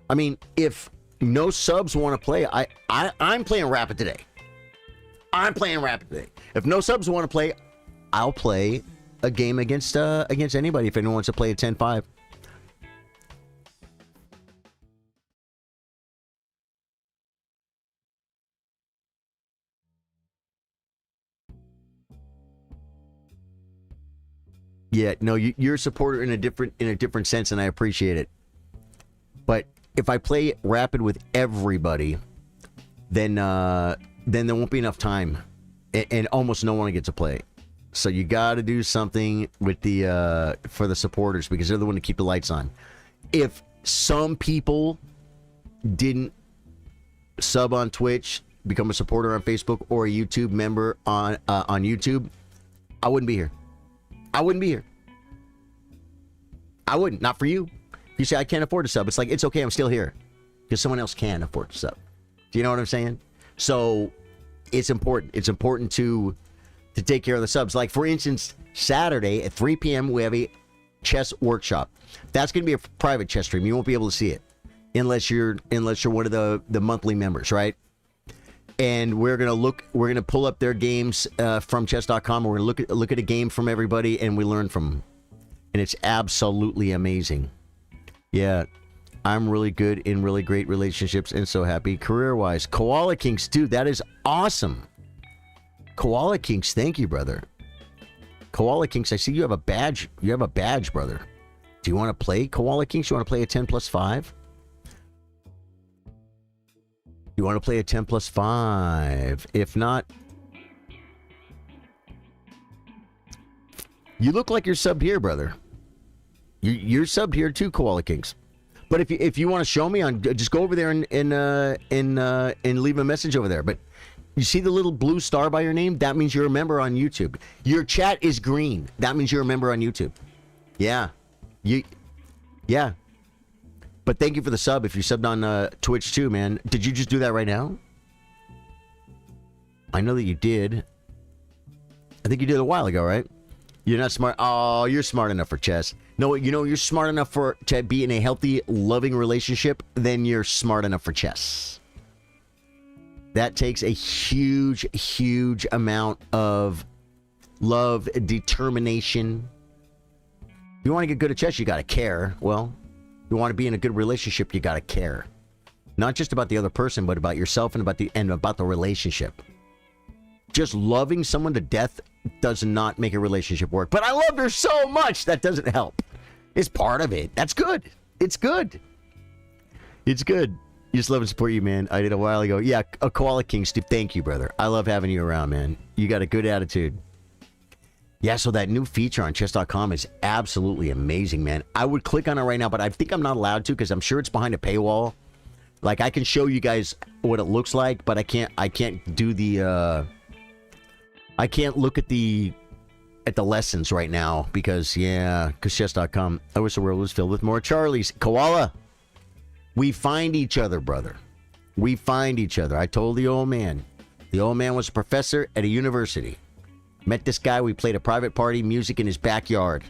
I mean, if no subs want to play, I'm playing Rapid today. I'm playing Rapid today. If no subs want to play, I'll play a game against anybody if anyone wants to play a 10-5. Yeah, no, you're a supporter in a different sense, and I appreciate it. But if I play Rapid with everybody, then there won't be enough time, and almost no one gets to play. So you got to do something with the for the supporters, because they're the one to keep the lights on. If some people didn't sub on Twitch, become a supporter on Facebook, or a YouTube member on YouTube, I wouldn't be here. I wouldn't be here. I wouldn't. Not for you. If you say I can't afford to sub, it's like, it's okay, I'm still here, because someone else can afford to sub. Do you know what I'm saying? So it's important. It's important to take care of the subs. Like, for instance, Saturday at 3 p.m. we have a chess workshop. That's going to be a private chess stream. You won't be able to see it unless you're one of the monthly members, right? And we're gonna pull up their games from chess.com. We're gonna look at a game from everybody, and we learn from them. And it's absolutely amazing. Yeah, I'm really good in really great relationships and so happy career-wise. Koala Kinks, dude, that is awesome. Koala Kinks, thank you, brother. Koala Kinks, I see you have a badge. You have a badge, brother. Do you want to play Koala Kinks? You want to play a 10 plus 5? You want to play a 10 plus 5? If not, you look like you're subbed here, brother. You're subbed here too, Koala Kinks. But if you want to show me, just go over there and leave a message over there. But you see the little blue star by your name? That means you're a member on YouTube. Your chat is green. That means you're a member on YouTube. Yeah. Yeah. But thank you for the sub. If you subbed on Twitch too, man. Did you just do that right now? I know that you did. I think you did a while ago, right? You're not smart. Oh, you're smart enough for chess. No, you're smart enough to be in a healthy, loving relationship. Then you're smart enough for chess. That takes a huge, huge amount of love, determination. If you want to get good at chess, you got to care. Well, you want to be in a good relationship, you got to care. Not just about the other person, but about yourself and about the relationship. Just loving someone to death does not make a relationship work. But I love her so much, that doesn't help. It's part of it. That's good. It's good. It's good. Just love and support you, man. I did a while ago. Yeah, a Koala King, Steve. Thank you, brother. I love having you around, man. You got a good attitude. Yeah, so that new feature on chess.com is absolutely amazing, man. I would click on it right now, but I think I'm not allowed to because I'm sure it's behind a paywall. Like, I can show you guys what it looks like, but I can't do the I can't look at the lessons right now because chess.com. I wish the world was filled with more Charlies. Koala, we find each other, brother. We find each other. I told the old man. The old man was a professor at a university. Met this guy. We played a private party, music in his backyard.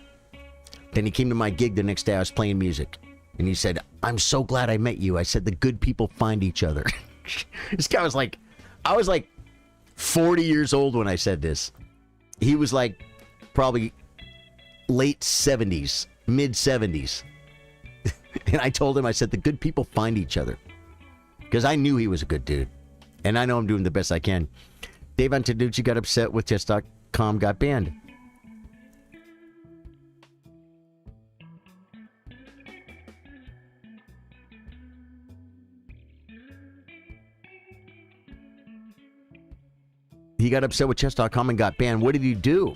Then he came to my gig the next day. I was playing music. And he said, I'm so glad I met you. I said, the good people find each other. This guy was like, I was like 40 years old when I said this. He was like probably late 70s, mid 70s. And I told him, I said, the good people find each other. Because I knew he was a good dude. And I know I'm doing the best I can. Dave Antonucci got upset with chess.com got banned. He got upset with chess.com and got banned. What did he do?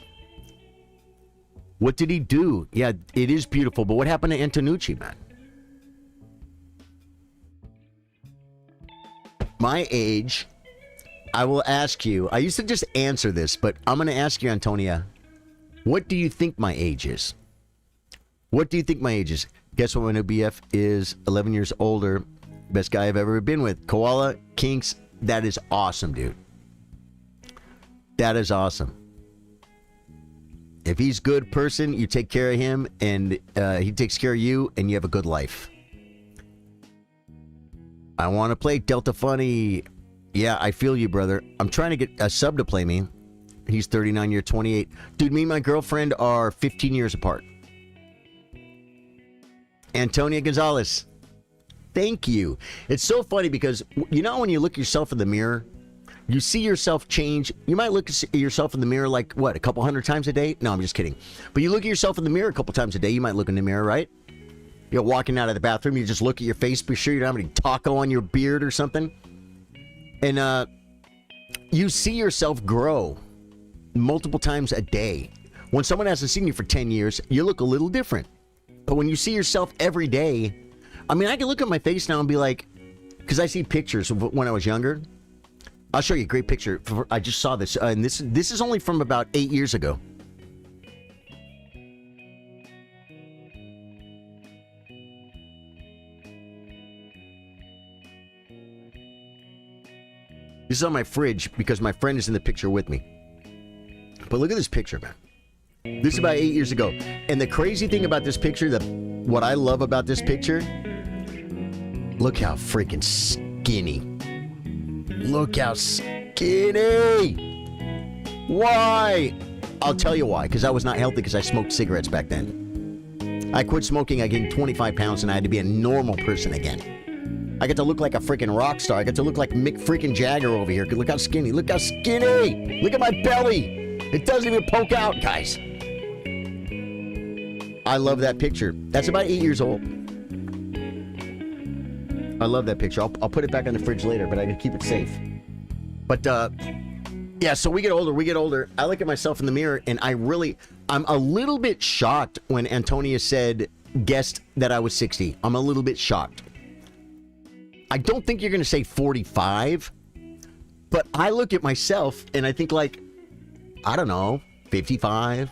What did he do? Yeah, it is beautiful, but what happened to Antonucci, man? My age, I will ask you. I used to just answer this, but I'm going to ask you, Antonia. What do you think my age is? What do you think my age is? Guess what? My new BF is 11 years older. Best guy I've ever been with. Koala Kinks. That is awesome, dude. That is awesome. If he's a good person, you take care of him, and he takes care of you, and you have a good life. I want to play Delta Funny. Yeah, I feel you, brother. I'm trying to get a sub to play me. He's 39, you're 28. Dude, me and my girlfriend are 15 years apart. Antonia Gonzalez. Thank you. It's so funny because, you know, when you look yourself in the mirror, You see yourself change. You might look at yourself in the mirror like, what, a couple hundred times a day? No, I'm just kidding. But you look at yourself in the mirror a couple times a day. You might look in the mirror, right? You're walking out of the bathroom. You just look at your face. Be sure you don't have any taco on your beard or something. And you see yourself grow multiple times a day. When someone hasn't seen you for 10 years, you look a little different. But when you see yourself every day, I mean, I can look at my face now and be like, because I see pictures of when I was younger. I'll show you a great picture. I just saw this, and this is only from about 8 years ago. This is on my fridge because my friend is in the picture with me. But look at this picture, man. This is about 8 years ago. And the crazy thing about this picture, what I love about this picture, look how freaking skinny. Look how skinny. Why? I'll tell you why. Because I was not healthy because I smoked cigarettes back then. I quit smoking. I gained 25 pounds and I had to be a normal person again. I get to look like a freaking rock star. I get to look like Mick freaking Jagger over here. Look how skinny. Look how skinny. Look at my belly. It doesn't even poke out, guys. I love that picture. That's about 8 years old. I love that picture. I'll put it back on the fridge later, but I can keep it safe. But, yeah, so we get older. I look at myself in the mirror, and I'm a little bit shocked when Antonia guessed that I was 60. I'm a little bit shocked. I don't think you're going to say 45, but I look at myself, and I think, like, I don't know, 55,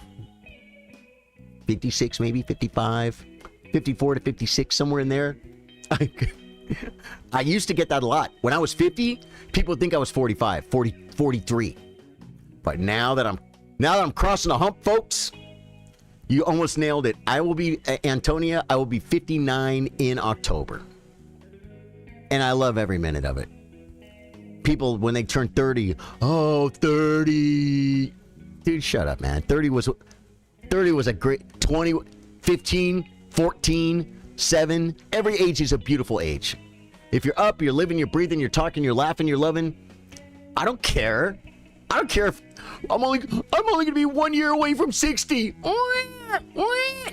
56 maybe, 55, 54 to 56, somewhere in there. I used to get that a lot. When I was 50, people would think I was 45, 40, 43. But now that I'm crossing the hump, folks, you almost nailed it. I will be, Antonia, I will be 59 in October. And I love every minute of it. People, when they turn 30, oh, 30. Dude, shut up, man. 30 was a great 20, 15, 14, 7. Every age is a beautiful age. If you're up, you're living, you're breathing, you're talking, you're laughing, you're loving. I don't care. I don't care if I'm only gonna be 1 year away from 60.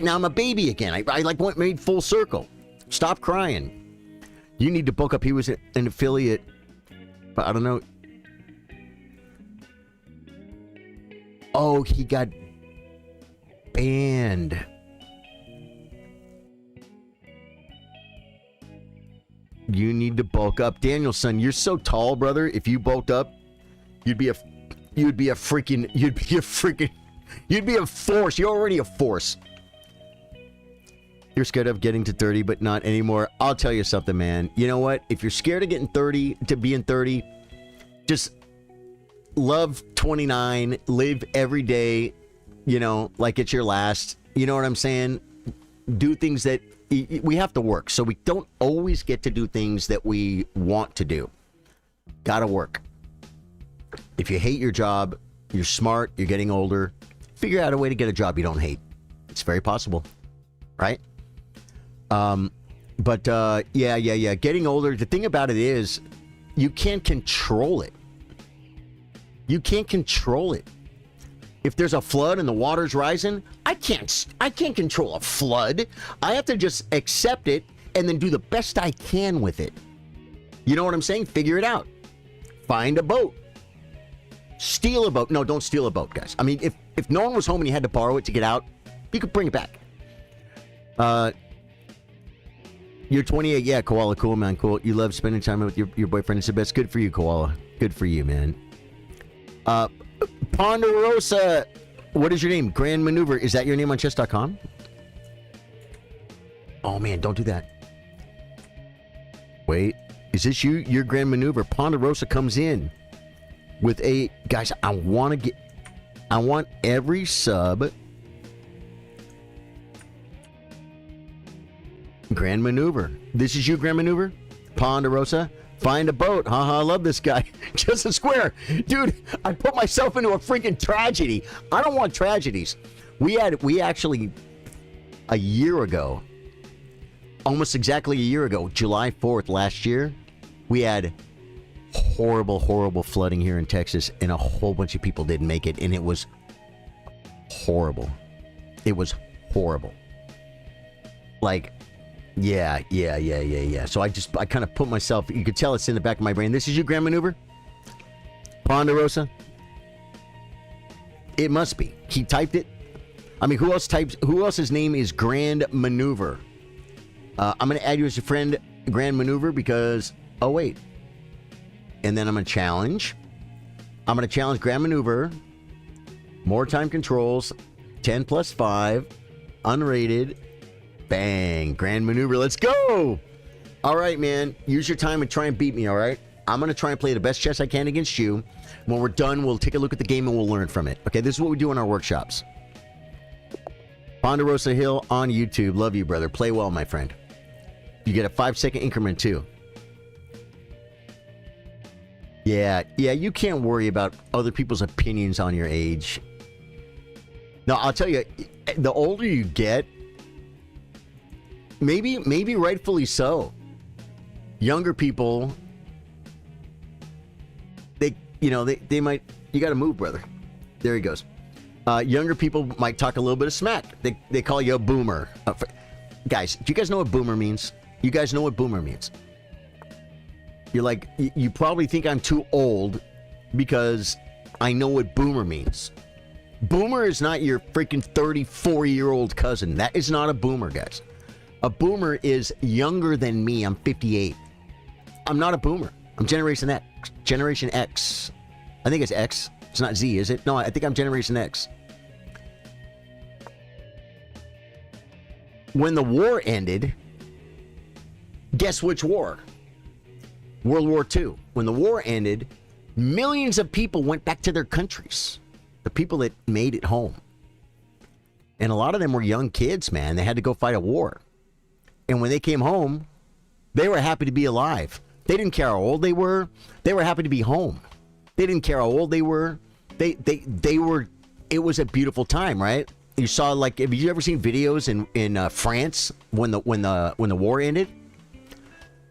Now I'm a baby again. I like made full circle. Stop crying. You need to book up. He was an affiliate, but I don't know. Oh, he got banned. You need to bulk up. Danielson, you're so tall, brother. If you bulked up, you'd be a force. You're already a force. You're scared of getting to 30, but not anymore. I'll tell you something, man. You know what? If you're scared of getting 30, to being 30, just love 29. Live every day, like it's your last. You know what I'm saying? Do things that we have to work. So we don't always get to do things that we want to do. Gotta work. If you hate your job, you're smart, you're getting older, figure out a way to get a job you don't hate. It's very possible, right? Yeah. Getting older, the thing about it is you can't control it. You can't control it. If there's a flood and the water's rising, I can't control a flood. I have to just accept it and then do the best I can with it. You know what I'm saying? Figure it out. Find a boat. Steal a boat. No, don't steal a boat, guys. I mean, if no one was home and you had to borrow it to get out, you could bring it back. You're 28. Yeah, Koala. Cool, man. Cool. You love spending time with your boyfriend. It's the best. Good for you, Koala. Good for you, man. Ponderosa. What is your name? Grand Maneuver. Is that your name on chess.com? Oh, man. Don't do that. Wait. Is this you? Your Grand Maneuver. Ponderosa comes in with a... Guys, I want every sub... Grand Maneuver. This is you, Grand Maneuver? Ponderosa? Find a boat. Haha, I love this guy. Just a square. Dude, I put myself into a freaking tragedy. I don't want tragedies. We actually, a year ago, almost exactly a year ago, July 4th last year, we had horrible, horrible flooding here in Texas, and a whole bunch of people didn't make it, and it was horrible. It was horrible. Like, yeah. So I kind of put myself, you could tell it's in the back of my brain. This is your grand maneuver? Ponderosa? It must be. He typed it. I mean, who else's name is Grand Maneuver? I'm going to add you as a friend, Grand Maneuver, because, oh, wait. And then I'm going to challenge. I'm going to challenge Grand Maneuver. More time controls. 10 plus 5. Unrated. Bang. Grand Maneuver. Let's go. All right, man. Use your time and try and beat me, all right? I'm going to try and play the best chess I can against you. When we're done, we'll take a look at the game and we'll learn from it. Okay, this is what we do in our workshops. Ponderosa Hill on YouTube. Love you, brother. Play well, my friend. You get a 5-second increment, too. Yeah, you can't worry about other people's opinions on your age. No, I'll tell you, the older you get, maybe rightfully so. Younger people, they might, you got to move, brother. There he goes. Younger people might talk a little bit of smack. They call you a boomer. Guys, do you guys know what boomer means? You guys know what boomer means? You're like, you probably think I'm too old because I know what boomer means. Boomer is not your freaking 34-year-old cousin. That is not a boomer, guys. A boomer is younger than me. I'm 58. I'm not a boomer. I'm Generation X. Generation X. I think it's X. It's not Z, is it? No, I think I'm Generation X. When the war ended, guess which war? World War II. When the war ended, millions of people went back to their countries. The people that made it home. And a lot of them were young kids, man. They had to go fight a war. And when they came home, they were happy to be alive. They didn't care how old they were. They were happy to be home. They didn't care how old they were. They were, it was a beautiful time, right? You saw, like, have you ever seen videos in France when the war ended?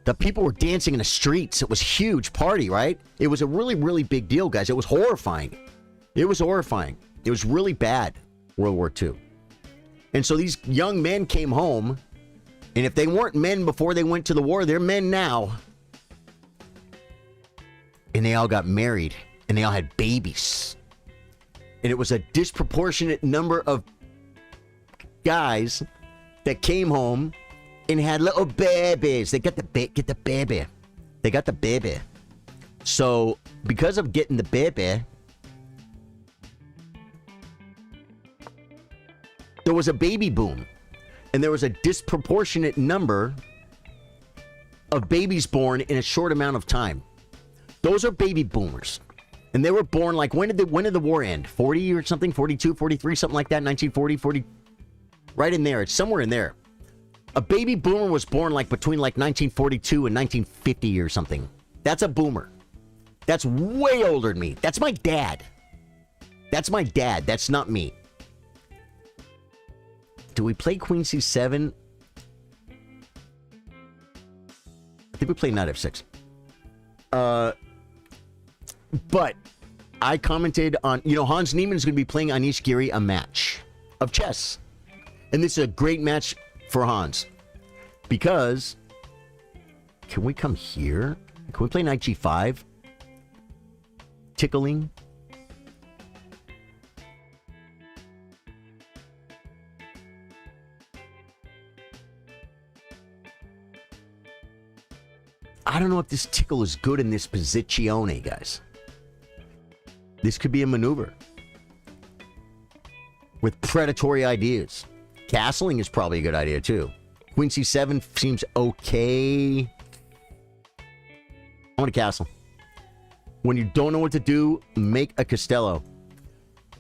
The people were dancing in the streets. It was a huge party, right? It was a really, really big deal, guys. It was horrifying. It was horrifying. It was really bad, World War II. And so these young men came home, and if they weren't men before they went to the war, they're men now. And they all got married, and they all had babies. And it was a disproportionate number of guys that came home and had little babies. They got the baby. They got the baby. So, because of getting the baby, there was a baby boom. And there was a disproportionate number of babies born in a short amount of time. Those are baby boomers. And they were born, like, when did the war end? 40 or something? 42, 43, something like that? 1940, 40? Right in there. It's somewhere in there. A baby boomer was born, like, between, like, 1942 and 1950 or something. That's a boomer. That's way older than me. That's my dad. That's my dad. That's not me. Do we play Queen C7? I think we play Knight F6. But I commented on, Hans Niemann is going to be playing Anish Giri a match of chess. And this is a great match for Hans. Because, can we come here? Can we play Knight G5? Tickling. I don't know if this tickle is good in this posizione, guys. This could be a maneuver with predatory ideas. Castling is probably a good idea, too. Queen C7 seems okay. I want to castle. When you don't know what to do, make a Castello.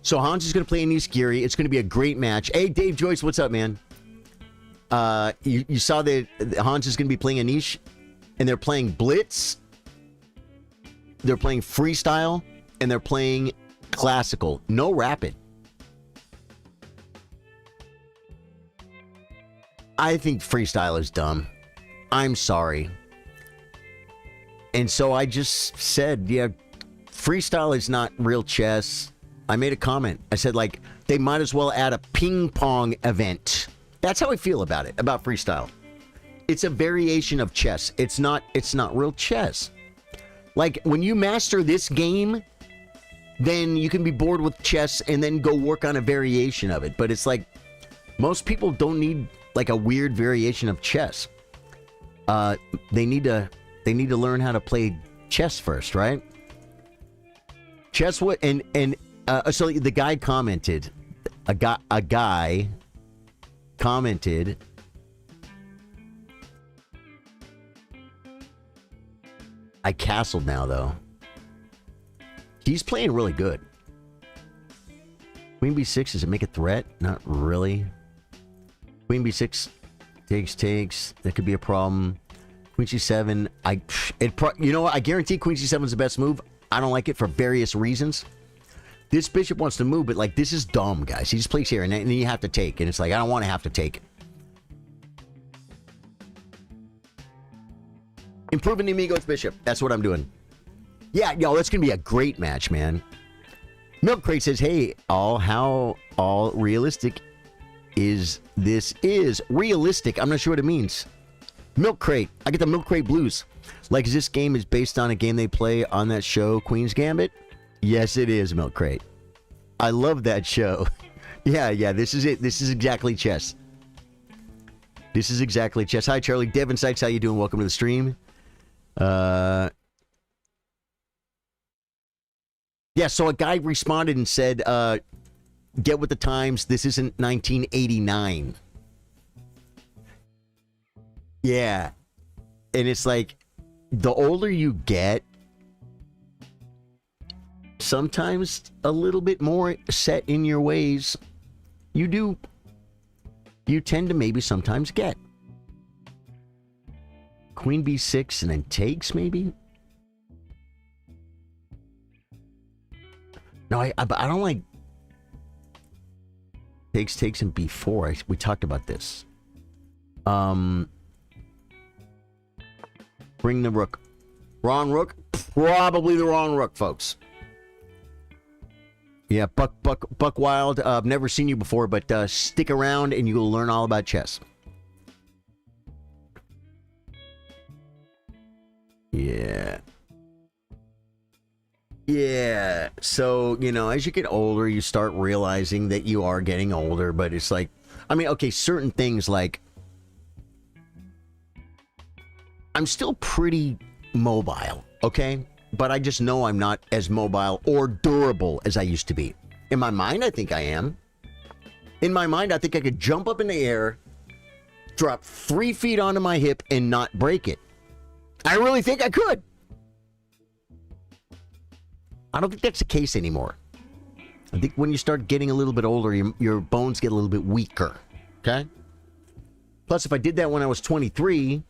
So Hans is going to play Anish Giri. It's going to be a great match. Hey, Dave Joyce, what's up, man? You saw that Hans is going to be playing Anish, and they're playing Blitz. They're playing Freestyle. And they're playing classical. No rapid. I think freestyle is dumb. I'm sorry. And so I just said, yeah, freestyle is not real chess. I made a comment. I said, like, they might as well add a ping pong event. That's how I feel about it, about freestyle. It's a variation of chess. It's not real chess. Like, when you master this game, then you can be bored with chess and then go work on a variation of it. But it's like, most people don't need like a weird variation of chess. They need to learn how to play chess first, right? Chess what and so the guy commented, a guy commented, I castled now though. He's playing really good. Queen b6, does it make a threat? Not really. Queen b6 takes. That could be a problem. Queen c7. You know what? I guarantee Queen c7 is the best move. I don't like it for various reasons. This bishop wants to move, but like this is dumb, guys. He just plays here, and then you have to take, and it's like I don't want to have to take. Improving the Amigo's bishop. That's what I'm doing. Yeah, yo, that's gonna be a great match, man. Milk Crate says, "Hey, how realistic is this? Is realistic? I'm not sure what it means." Milk Crate, I get the Milk Crate blues. Like, this game is based on a game they play on that show, Queen's Gambit. Yes, it is, Milk Crate. I love that show. Yeah, this is it. This is exactly chess. This is exactly chess. Hi, Charlie. Devin Sykes, how you doing? Welcome to the stream. Yeah, so a guy responded and said, get with the times, this isn't 1989. Yeah. And it's like, the older you get, sometimes a little bit more set in your ways, you tend to maybe sometimes get. Queen b6 and then takes, maybe? No, I don't like takes and b4. We talked about this. Bring the rook. Wrong rook? Probably the wrong rook, folks. Yeah, Buck Wild. I've never seen you before, but stick around and you'll learn all about chess. Yeah. Yeah. So, you know, as you get older, you start realizing that you are getting older, but it's like, I mean, okay, certain things like, I'm still pretty mobile, okay? But I just know I'm not as mobile or durable as I used to be. In my mind, I think I am. In my mind, I think I could jump up in the air, drop 3 feet onto my hip, and not break it. I really think I could. I don't think that's the case anymore. I think when you start getting a little bit older, your bones get a little bit weaker, okay? Plus, if I did that when I was 23...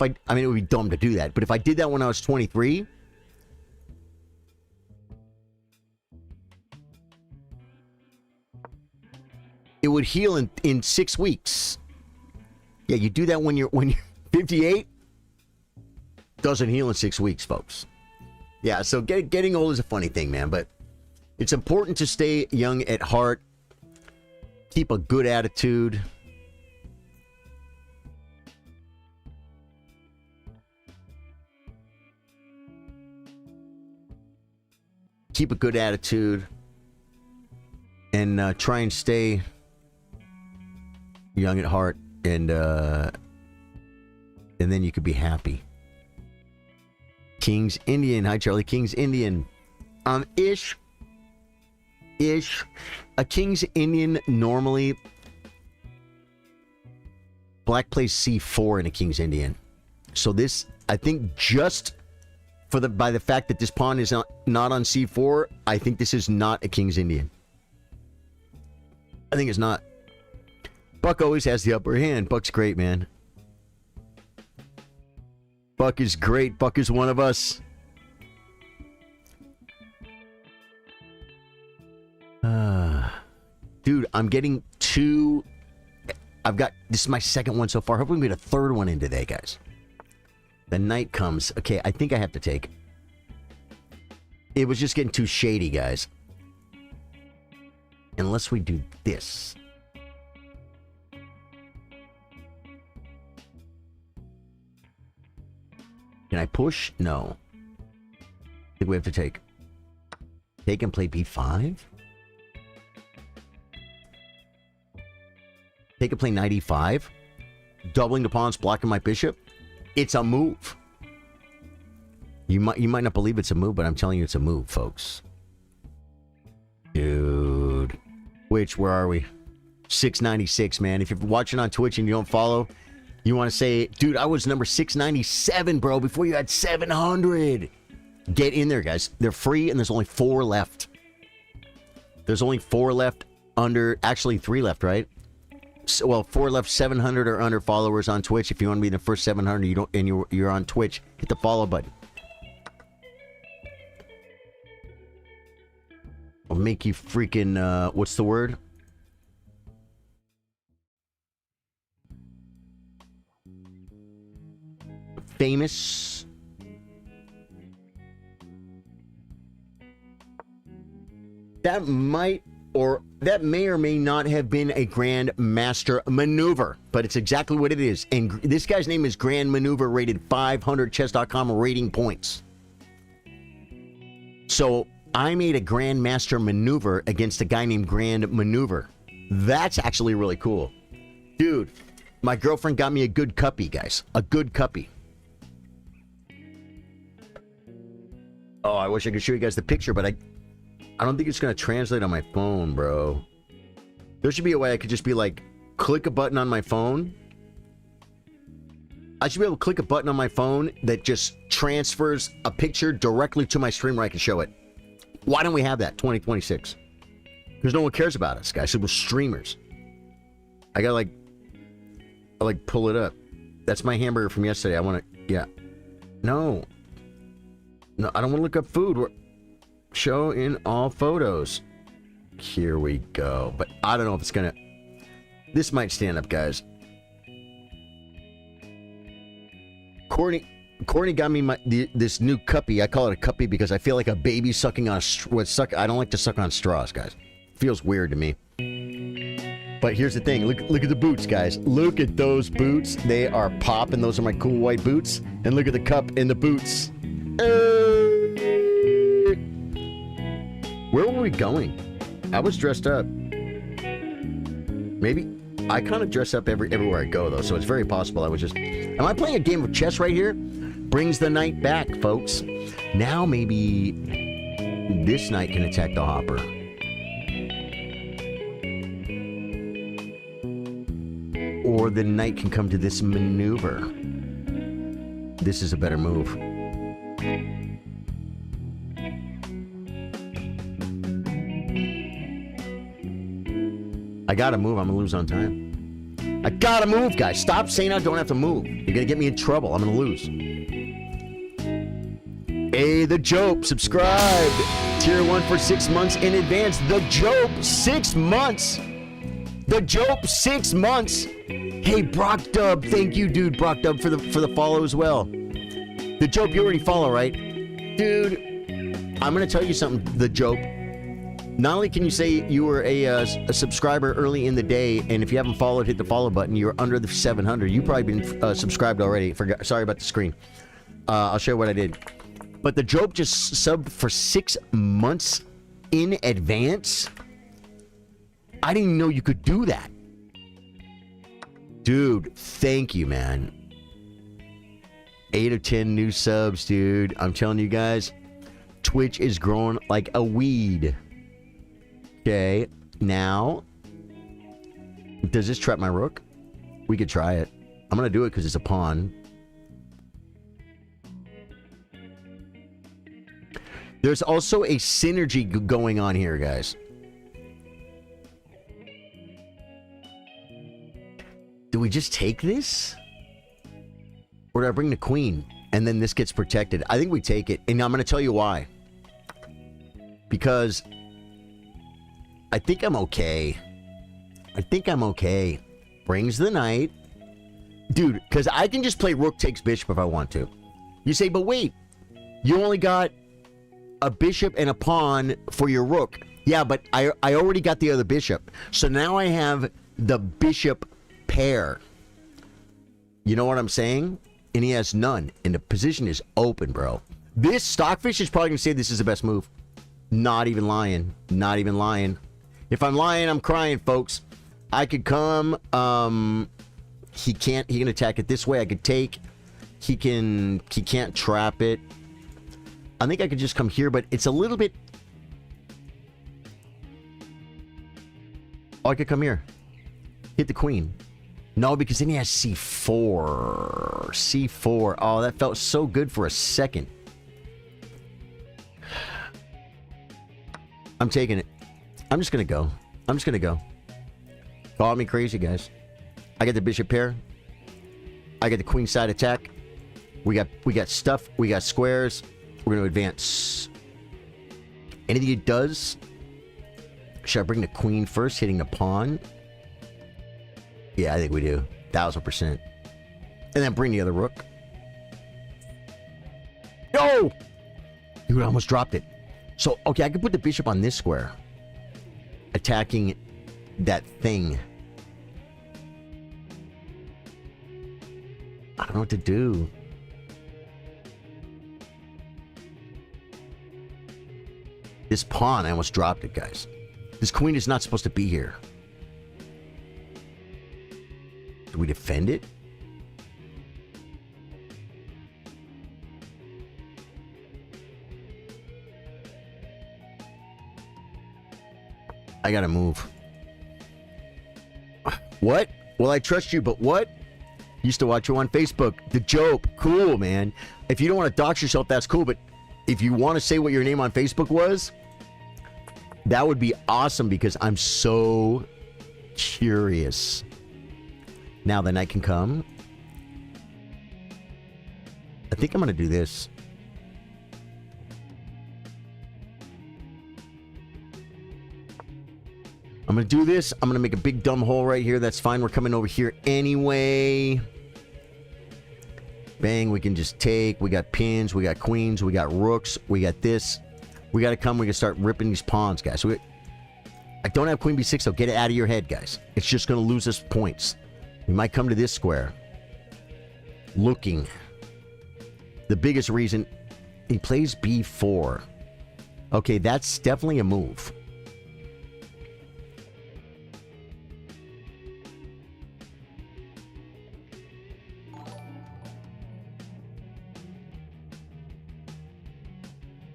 I mean, it would be dumb to do that, but if I did that when I was 23, it would heal in 6 weeks. Yeah, you do that when you're 58, doesn't heal in 6 weeks, folks. Yeah, so getting old is a funny thing, man, but it's important to stay young at heart, keep a good attitude. Keep a good attitude and try and stay young at heart, and then you could be happy. King's Indian. Hi, Charlie. King's Indian. Ish. A King's Indian, normally black plays c4 in a King's Indian. So this, I think, just by the fact that this pawn is not on c4, I think this is not a King's Indian. I think it's not. Buck always has the upper hand. Buck's great, man. Buck is great. Buck is one of us. Dude, I'm getting 2. This is my second one so far. Hopefully we get a third one in today, guys. The knight comes. Okay, I think I have to take. It was just getting too shady, guys. Unless we do this. Can I push? No. I think we have to take. Take and play b5? Take and play knight e5? Doubling the pawns, blocking my bishop? It's a move. You might not believe it's a move, but I'm telling you it's a move, folks. Dude. Which, where are we? 696, man. If you're watching on Twitch and you don't follow, you want to say, dude, I was number 697, bro, before you had 700. Get in there, guys. They're free, and there's only 4 left. There's only 4 left under, actually 3 left, right? So, well, 4 left, 700 or under followers on Twitch. If you want to be in the first 700, you don't, and you're on Twitch, hit the follow button. I'll make you freaking, what's the word? Famous. That might, or that may or may not have been a Grand Master Maneuver, but it's exactly what it is. And this guy's name is Grand Maneuver, rated 500 chess.com rating points. So I made a Grand Master Maneuver against a guy named Grand Maneuver. That's actually really cool. Dude, my girlfriend got me a good cuppy, guys. A good cuppy. Oh, I wish I could show you guys the picture, but I don't think it's going to translate on my phone, bro. There should be a way I could just be like, click a button on my phone. I should be able to click a button on my phone that just transfers a picture directly to my stream where I can show it. Why don't we have that 2026? Because no one cares about us, guys. We're streamers. I gotta like pull it up. That's my hamburger from yesterday. I want to, yeah. No, I don't want to look up food. Show in all photos. Here we go. But I don't know if it's gonna. This might stand up, guys. Courtney got me this new cuppy. I call it a cuppy because I feel like a baby sucking on I don't like to suck on straws, guys. Feels weird to me. But here's the thing. Look at the boots, guys. Look at those boots. They are popping. Those are my cool white boots. And look at the cup in the boots. Where were we going? I was dressed up. Maybe. I kind of dress up everywhere I go, though, so it's very possible I was just... Am I playing a game of chess right here? Brings the knight back, folks. Now maybe this knight can attack the hopper. Or the knight can come to this maneuver. This is a better move. I gotta move. I'm gonna lose on time. I gotta move, guys. Stop saying I don't have to move. You're gonna get me in trouble. I'm gonna lose. Hey, the Jope, subscribed. Tier 1 for 6 months in advance. The Jope, 6 months. The Jope, 6 months. Hey, Brock Dub, thank you, dude. Brock Dub for the follow as well. The Jope, you already follow, right? Dude, I'm gonna tell you something, the Jope. Not only can you say you were a subscriber early in the day, and if you haven't followed, hit the follow button. You're under the 700. You've probably been subscribed already. Sorry about the screen. I'll show you what I did. But the Jope just subbed for 6 months in advance. I didn't even know you could do that. Dude, thank you, man. 8 or 10 new subs, dude. I'm telling you guys, Twitch is growing like a weed. Okay, now, does this trap my rook? We could try it. I'm going to do it because it's a pawn. There's also a synergy going on here, guys. Do we just take this? Or do I bring the queen and then this gets protected? I think we take it, and I'm going to tell you why. Because... I think I'm okay. I think I'm okay. Brings the knight. Dude, because I can just play rook takes bishop if I want to. You say, but wait, you only got a bishop and a pawn for your rook. Yeah, but I already got the other bishop. So now I have the bishop pair. You know what I'm saying? And he has none. And the position is open, bro. This Stockfish is probably going to say this is the best move. Not even lying. Not even lying. If I'm lying, I'm crying, folks. I could come. He can't. He can attack it this way. I could take. He can't trap it. I think I could just come here, but it's a little bit. Oh, I could come here. Hit the queen. No, because then he has c4. c4. Oh, that felt so good for a second. I'm taking it. I'm just going to go. I'm just going to go. Call me crazy, guys. I got the bishop pair. I got the queen side attack. We got stuff. We got squares. We're going to advance. Anything it does. Should I bring the queen first, hitting the pawn? Yeah, I think we do. 1000%. And then bring the other rook. No! Dude, I almost dropped it. So, okay, I could put the bishop on this square. Attacking that thing. I don't know what to do. This pawn, I almost dropped it, guys. This queen is not supposed to be here. Do we defend it? I gotta move. What? Well, I trust you, but what? Used to watch you on Facebook. The Jope. Cool, man. If you don't want to dox yourself, that's cool. But if you want to say what your name on Facebook was, that would be awesome because I'm so curious. Now the knight can come. I think I'm going to do this. I'm going to do this. I'm going to make a big dumb hole right here. That's fine. We're coming over here anyway. Bang. We can just take. We got pins. We got queens. We got rooks. We got this. We got to come. We can start ripping these pawns, guys. I don't have queen b6, so get it out of your head, guys. It's just going to lose us points. We might come to this square. Looking. The biggest reason, he plays b4. Okay, that's definitely a move.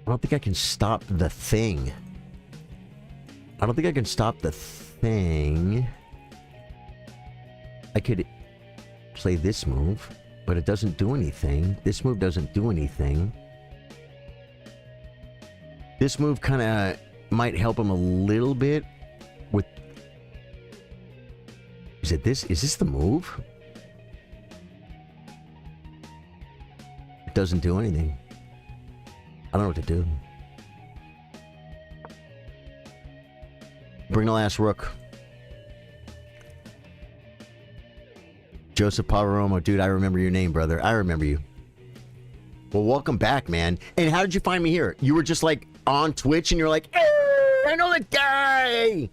I don't think I can stop the thing. I don't think I can stop the thing. I could play this move, but it doesn't do anything. This move doesn't do anything. This move kind of might help him a little bit with... Is it this? Is this the move? It doesn't do anything. I don't know what to do. Bring the last rook. Joseph Pavaromo. Dude, I remember your name, brother. I remember you. Well, welcome back, man. And how did you find me here? You were just like on Twitch and you're like, hey, I know that guy.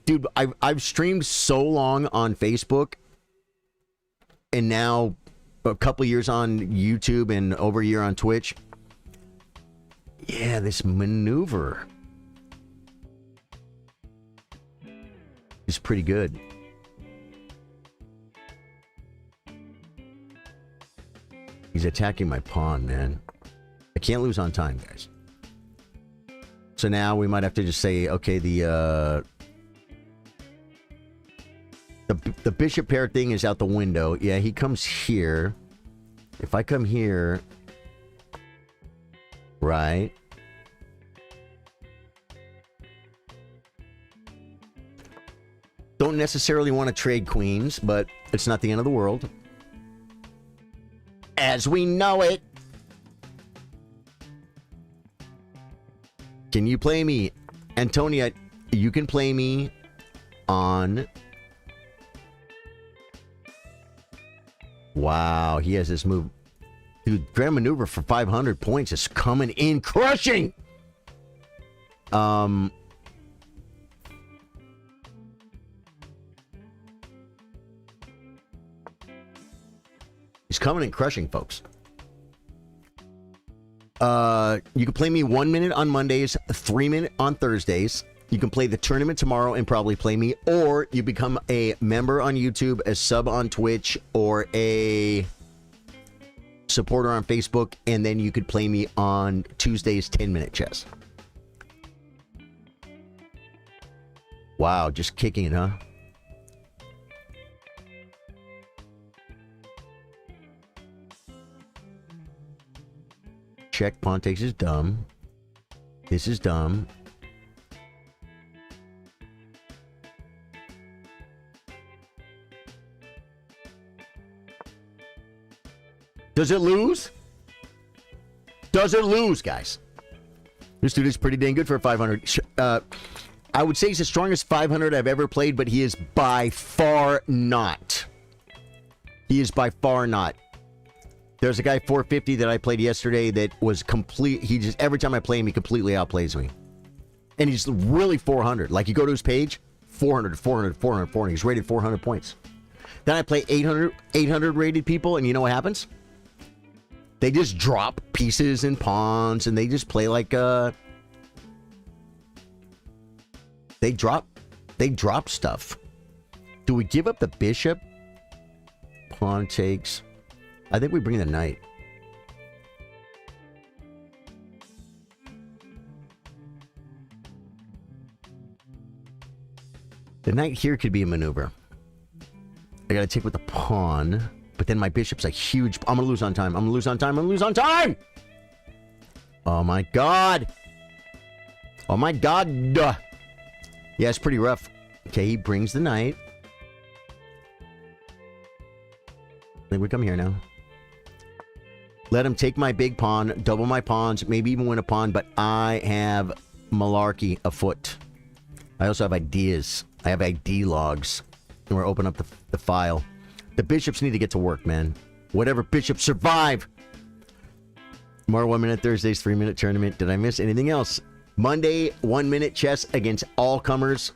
Dude, I've streamed so long on Facebook and now a couple years on YouTube and over a year on Twitch. Yeah, this maneuver is pretty good. He's attacking my pawn, man. I can't lose on time, guys. So now we might have to just say, okay, the bishop pair thing is out the window. Yeah, he comes here. If I come here, right? Don't necessarily want to trade queens, but it's not the end of the world. As we know it. Can you play me? Antonia, you can play me on... Wow, he has this move. Dude, Grand Maneuver for 500 points is coming in crushing. He's coming in crushing, folks. You can play me 1 minute on Mondays, 3 minute on Thursdays. You can play the tournament tomorrow and probably play me, or you become a member on YouTube, a sub on Twitch, or a supporter on Facebook, and then you could play me on Tuesdays 10-minute chess. Wow, just kicking it, huh? Check, pawn takes is dumb. This is dumb. Does it lose? Does it lose, guys? This dude is pretty dang good for a 500. I would say he's the strongest 500 I've ever played, but he is by far not. He is by far not. There's a guy 450 that I played yesterday that was complete. He just, every time I play him, he completely outplays me. And he's really 400. Like, you go to his page, 400, 400, 400, 400. He's rated 400 points. Then I play 800 rated people, and you know what happens? They just drop pieces and pawns, and they just play like, they drop stuff. Do we give up the bishop? Pawn takes. I think we bring the knight. The knight here could be a maneuver. I gotta take with the pawn, but then my bishop's a huge... I'm gonna lose on time. I'm gonna lose on time. I'm gonna lose on time! Oh my god! Oh my god! Duh. Yeah, it's pretty rough. Okay, he brings the knight. I think we come here now. Let him take my big pawn, double my pawns, maybe even win a pawn, but I have malarkey afoot. I also have ideas. I have ID logs. And we're opening up the file. The bishops need to get to work, man. Whatever bishops survive. Tomorrow, 1 minute. Thursdays, 3 minute tournament. Did I miss anything else? Monday, 1 minute chess against all comers.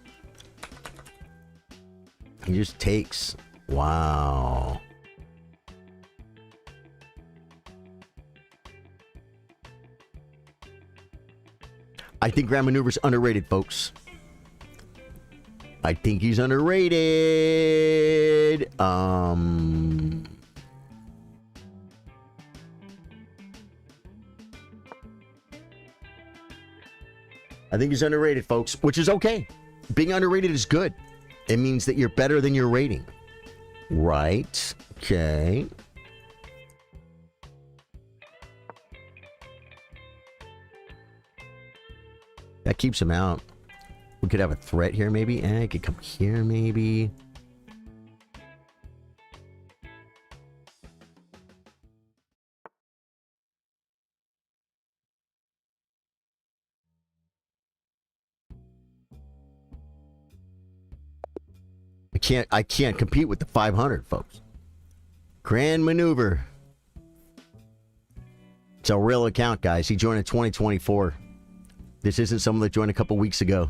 He just takes. Wow. I think Grand Maneuver's underrated, folks. I think he's underrated. I think he's underrated, folks, which is okay. Being underrated is good. It means that you're better than your rating. Right. Okay. That keeps him out. We could have a threat here, maybe. I could come here, maybe. I can't compete with the 500, folks. Grand Maneuver. It's a real account, guys. He joined in 2024. This isn't someone that joined a couple weeks ago.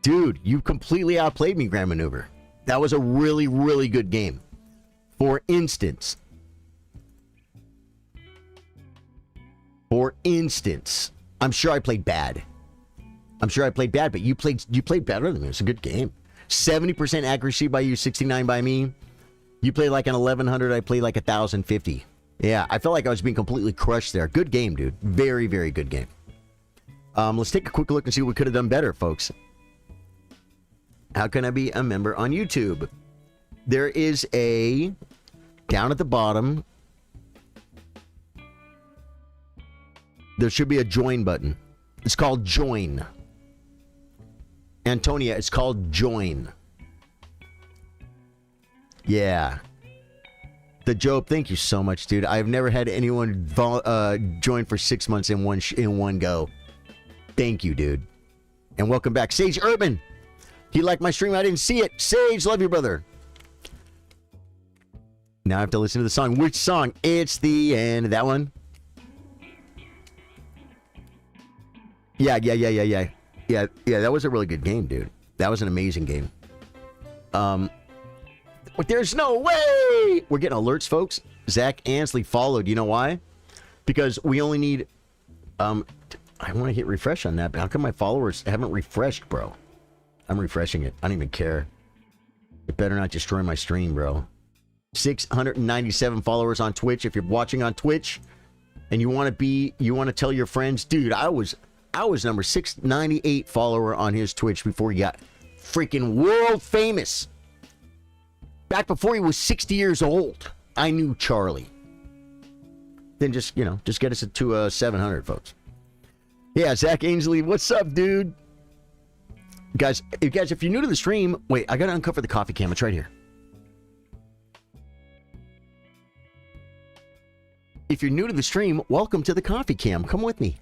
Dude, you completely outplayed me, Grand Maneuver. That was a really, really good game. For instance, I'm sure I played bad. But you played better than me. It's a good game. 70% accuracy by you, 69 by me. You played like an 1100, I played like 1050. Yeah, I felt like I was being completely crushed there. Good game, dude. Very, very good game. Let's take a quick look and see what we could have done better, folks. How can I be a member on YouTube? There is a... Down at the bottom, there should be a join button. It's called join. Antonia, it's called join. Yeah. The Job, thank you so much, dude. I've never had anyone join for 6 months in one go. Thank you, dude. And welcome back. Sage Urban. He liked my stream. I didn't see it. Sage, love you, brother. Now I have to listen to the song. Which song? It's the end. That one? Yeah. Yeah, that was a really good game, dude. That was an amazing game. But there's no way! We're getting alerts, folks. Zach Ansley followed. You know why? Because we only need... I want to hit refresh on that, but how come my followers haven't refreshed, bro? I'm refreshing it. I don't even care. It better not destroy my stream, bro. 697 followers on Twitch. If you're watching on Twitch and you want to tell your friends, dude, I was number 698 follower on his Twitch before he got freaking world famous. Back before he was 60 years old, I knew Charly. Then just get us to 700, folks. Yeah, Zach Ainsley, what's up, dude? Guys, if you're new to the stream, wait, I gotta uncover the coffee cam. It's right here. If you're new to the stream, welcome to the coffee cam. Come with me.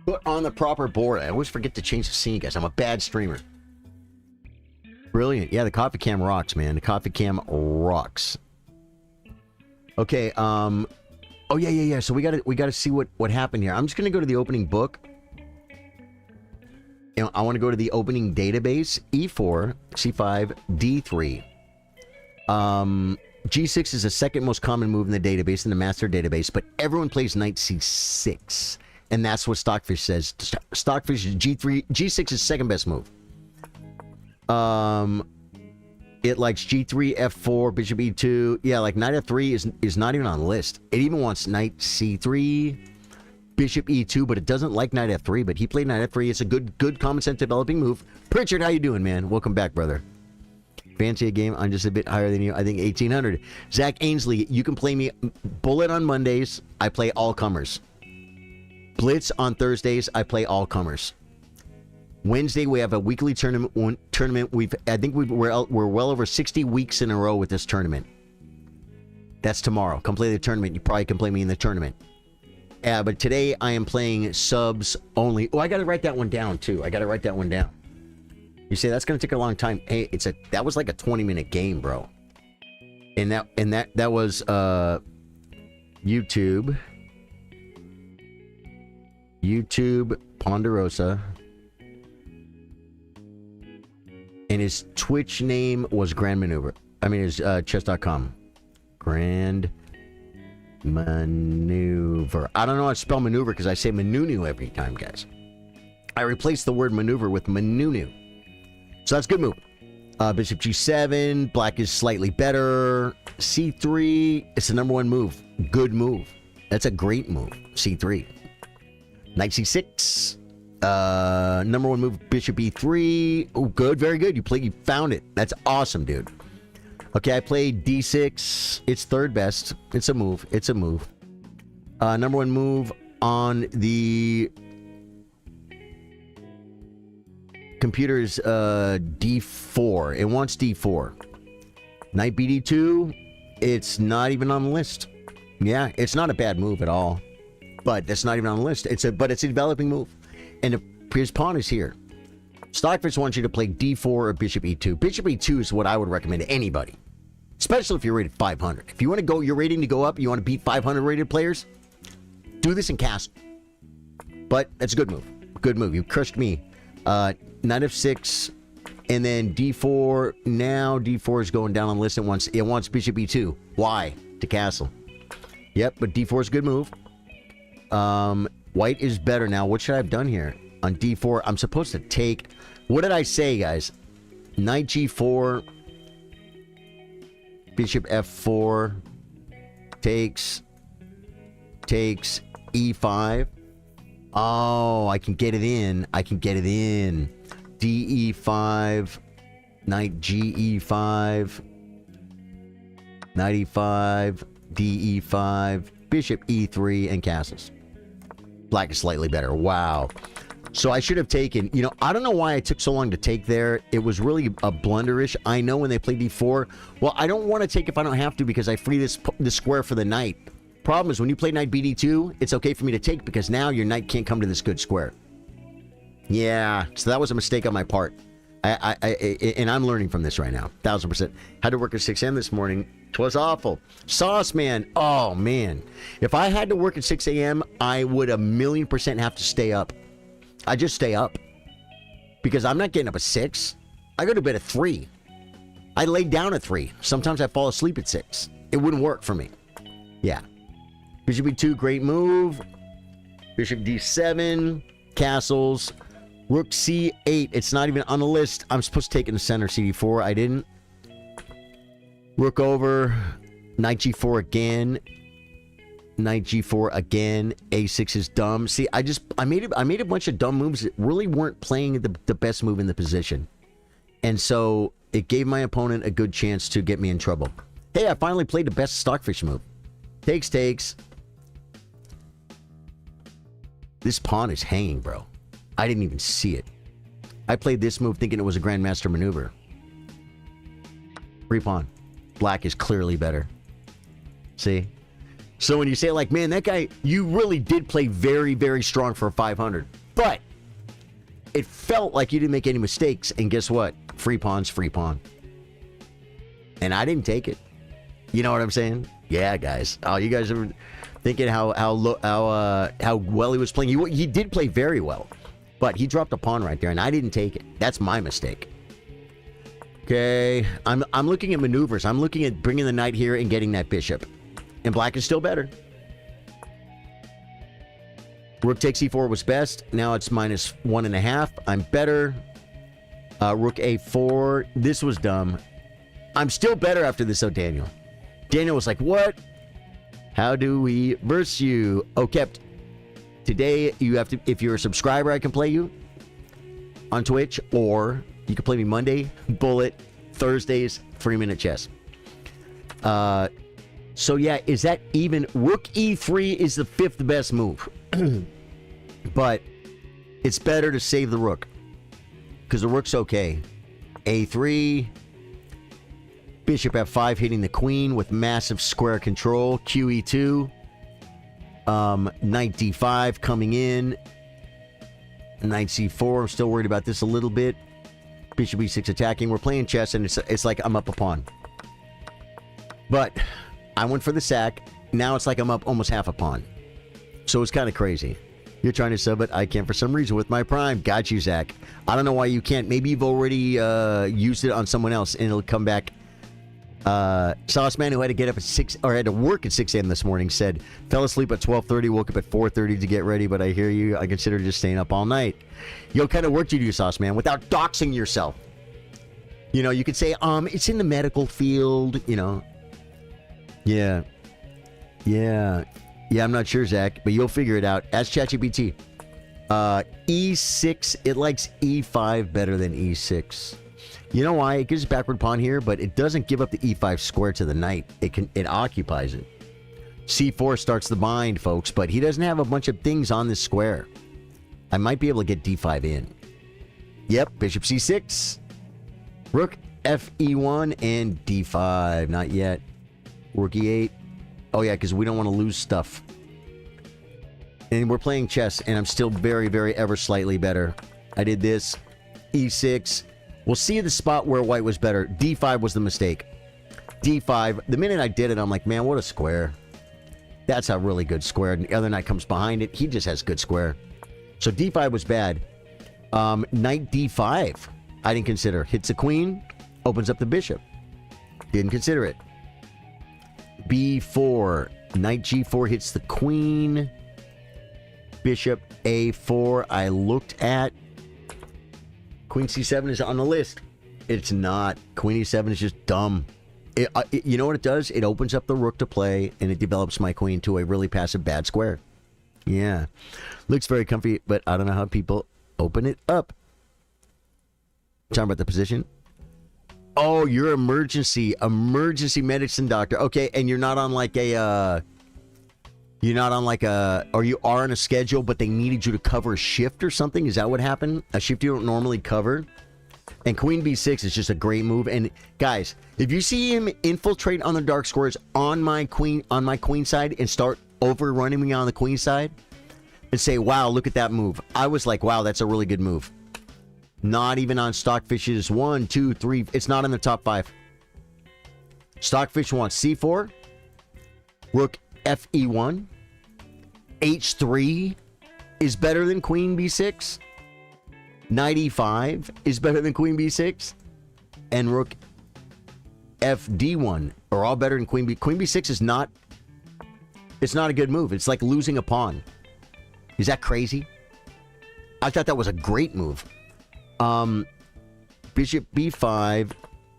Put on the proper board. I always forget to change the scene, guys. I'm a bad streamer. Brilliant. Yeah, the coffee cam rocks, man. The coffee cam rocks. Okay, oh yeah. So we gotta see what happened here. I'm just gonna go to the opening book. And I want to go to the opening database. E4, C5, D3. G6 is the second most common move in the database, in the master database, but everyone plays knight C6. And that's what Stockfish says. Stockfish is G6 is second best move. It likes G3, F4, Bishop E2. Yeah, like knight F3 is not even on the list. It even wants knight C3, Bishop E2, but it doesn't like knight F3. But he played knight F3. It's a good common sense developing move. Pritchard, how you doing, man? Welcome back, brother. Fancy a game? I'm just a bit higher than you. I think 1800. Zach Ainsley, you can play me Bullet on Mondays. I play all comers. Blitz on Thursdays, I play all comers. Wednesday we have a weekly tournament. We're well over 60 weeks in a row with this tournament. That's tomorrow. Come play the tournament. You probably can play me in the tournament. Yeah, but today I am playing subs only. Oh, I got to write that one down too. You say that's going to take a long time. Hey, that was like a 20-minute game, bro. And that was YouTube Ponderosa, and his Twitch name was Grand Maneuver. I mean, his chess.com. Grand Maneuver. I don't know how to spell maneuver because I say manunu every time, guys. I replaced the word maneuver with manunu. So that's a good move. Bishop G7. Black is slightly better. C3. It's the number one move. Good move. That's a great move. C3. Knight C6. Number one move, Bishop E3. Oh, good, very good. You found it. That's awesome, dude. Okay, I played D6. It's third best. It's a move. Number one move on the computer is D4. It wants D4. Knight BD2. It's not even on the list. Yeah, it's not a bad move at all. But that's not even on the list. But it's a developing move. And his pawn is here. Stockfish wants you to play d4 or bishop e2. Bishop e2 is what I would recommend to anybody, especially if you're rated 500. If you want to go, you're rating to go up, you want to beat 500 rated players, do this in castle. But that's a good move. Good move. You crushed me. Knight f6, and then d4. Now d4 is going down on the list. It wants bishop e2. Why? To castle. Yep, but d4 is a good move. White is better now. What should I have done here? On d4, I'm supposed to take... What did I say, guys? Knight g4. Bishop f4. Takes e5. Oh, I can get it in. de5. Knight ge5. Knight e5. de5. Bishop e3 and castles. Black is slightly better. Wow. So I should have taken, I don't know why I took so long to take there. It was really a blunderish. I know when they play d4. Well, I don't want to take if I don't have to because I free this square for the knight. Problem is when you play knight bd2, it's okay for me to take because now your knight can't come to this good square. Yeah, so that was a mistake on my part. And I'm learning from this right now. 1000%. Had to work at 6 a.m. this morning. 'Twas awful. Sauce, man. Oh, man. If I had to work at 6 a.m., I would 1,000,000% have to stay up. I just stay up. Because I'm not getting up at 6. I go to bed at 3. I lay down at 3. Sometimes I fall asleep at 6. It wouldn't work for me. Yeah. Bishop e2, great move. Bishop d7. Castles. Rook c8. It's not even on the list. I'm supposed to take it in the center c4. I didn't. Rook over. Knight g4 again. Knight g4 again. a6 is dumb. See, I made a bunch of dumb moves that really weren't playing the best move in the position. And so it gave my opponent a good chance to get me in trouble. Hey, I finally played the best Stockfish move. Takes. This pawn is hanging, bro. I didn't even see it. I played this move thinking it was a Grandmaster maneuver. Free pawn. Black is clearly better. See? So when you say like, man, that guy, you really did play very, very strong for a 500. But it felt like you didn't make any mistakes. And guess what? Free pawn's free pawn. And I didn't take it. You know what I'm saying? Yeah, guys. Oh, you guys are thinking how well he was playing. He did play very well. But he dropped a pawn right there, and I didn't take it. That's my mistake. Okay, I'm looking at maneuvers. I'm looking at bringing the knight here and getting that bishop. And black is still better. Rook takes e4 was best. Now it's -1.5. I'm better. Rook a4. This was dumb. I'm still better after this, though, Daniel. Daniel was like, what? How do we verse you? Oh, kept. Today, you have to, if you're a subscriber, I can play you on Twitch, or you can play me Monday, Bullet, Thursdays, 3-minute chess. So yeah, is that even? Rook e3 is the 5th best move. But it's better to save the rook, because the rook's okay. a3, bishop f5 hitting the queen with massive square control, qe2. Knight d5 coming in. Knight c4. I'm still worried about this a little bit. Bishop e6 attacking. We're playing chess, and it's like I'm up a pawn. But I went for the sack. Now it's like I'm up almost half a pawn. So it's kind of crazy. You're trying to sub it. I can't for some reason with my prime. Got you, Zach. I don't know why you can't. Maybe you've already used it on someone else, and it'll come back. Sauce Man, who had to get up at 6 or had to work at 6 a.m. this morning, said fell asleep at 12:30, woke up at 4:30 to get ready. But I hear you. I consider just staying up all night. Yo, what kind of work do you do, Sauce Man, without doxing yourself? You know, you could say, it's in the medical field. You know, yeah. I'm not sure, Zach, but you'll figure it out. Ask ChatGPT. E6. It likes E5 better than E6. You know why? It gives a backward pawn here, but it doesn't give up the e5 square to the knight. It occupies it. c4 starts the bind, folks, but he doesn't have a bunch of things on this square. I might be able to get d5 in. Yep, bishop c6. Rook fe1 and d5. Not yet. Rook e8. Oh, yeah, because we don't want to lose stuff. And we're playing chess, and I'm still very, very ever slightly better. I did this. E6. We'll see the spot where white was better. D5 was the mistake. D5. The minute I did it, I'm like, man, what a square. That's a really good square. And the other knight comes behind it. He just has good square. So D5 was bad. Knight D5. I didn't consider. Hits the queen. Opens up the bishop. Didn't consider it. B4. Knight G4 hits the queen. Bishop A4. I looked at. Queen C7 is on the list. It's not. Queen E7 is just dumb. You know what it does? It opens up the rook to play, and it develops my queen to a really passive bad square. Yeah. Looks very comfy, but I don't know how people open it up. Talking about the position. Oh, you're emergency medicine doctor. Okay, and you're not on like a, or you are on a schedule, but they needed you to cover a shift or something? Is that what happened? A shift you don't normally cover? And Queen B6 is just a great move. And guys, if you see him infiltrate on the dark squares on my queen side and start overrunning me on the queen side and say, wow, look at that move. I was like, wow, that's a really good move. Not even on Stockfish's 1, 2, 3. It's not in the top 5. Stockfish wants C4, Rook FE1, H3 is better than Queen B6. Knight E5 is better than Queen B6. And Rook FD1 are all better than Queen B. Queen B6 is not... It's not a good move. It's like losing a pawn. Is that crazy? I thought that was a great move. Bishop B5.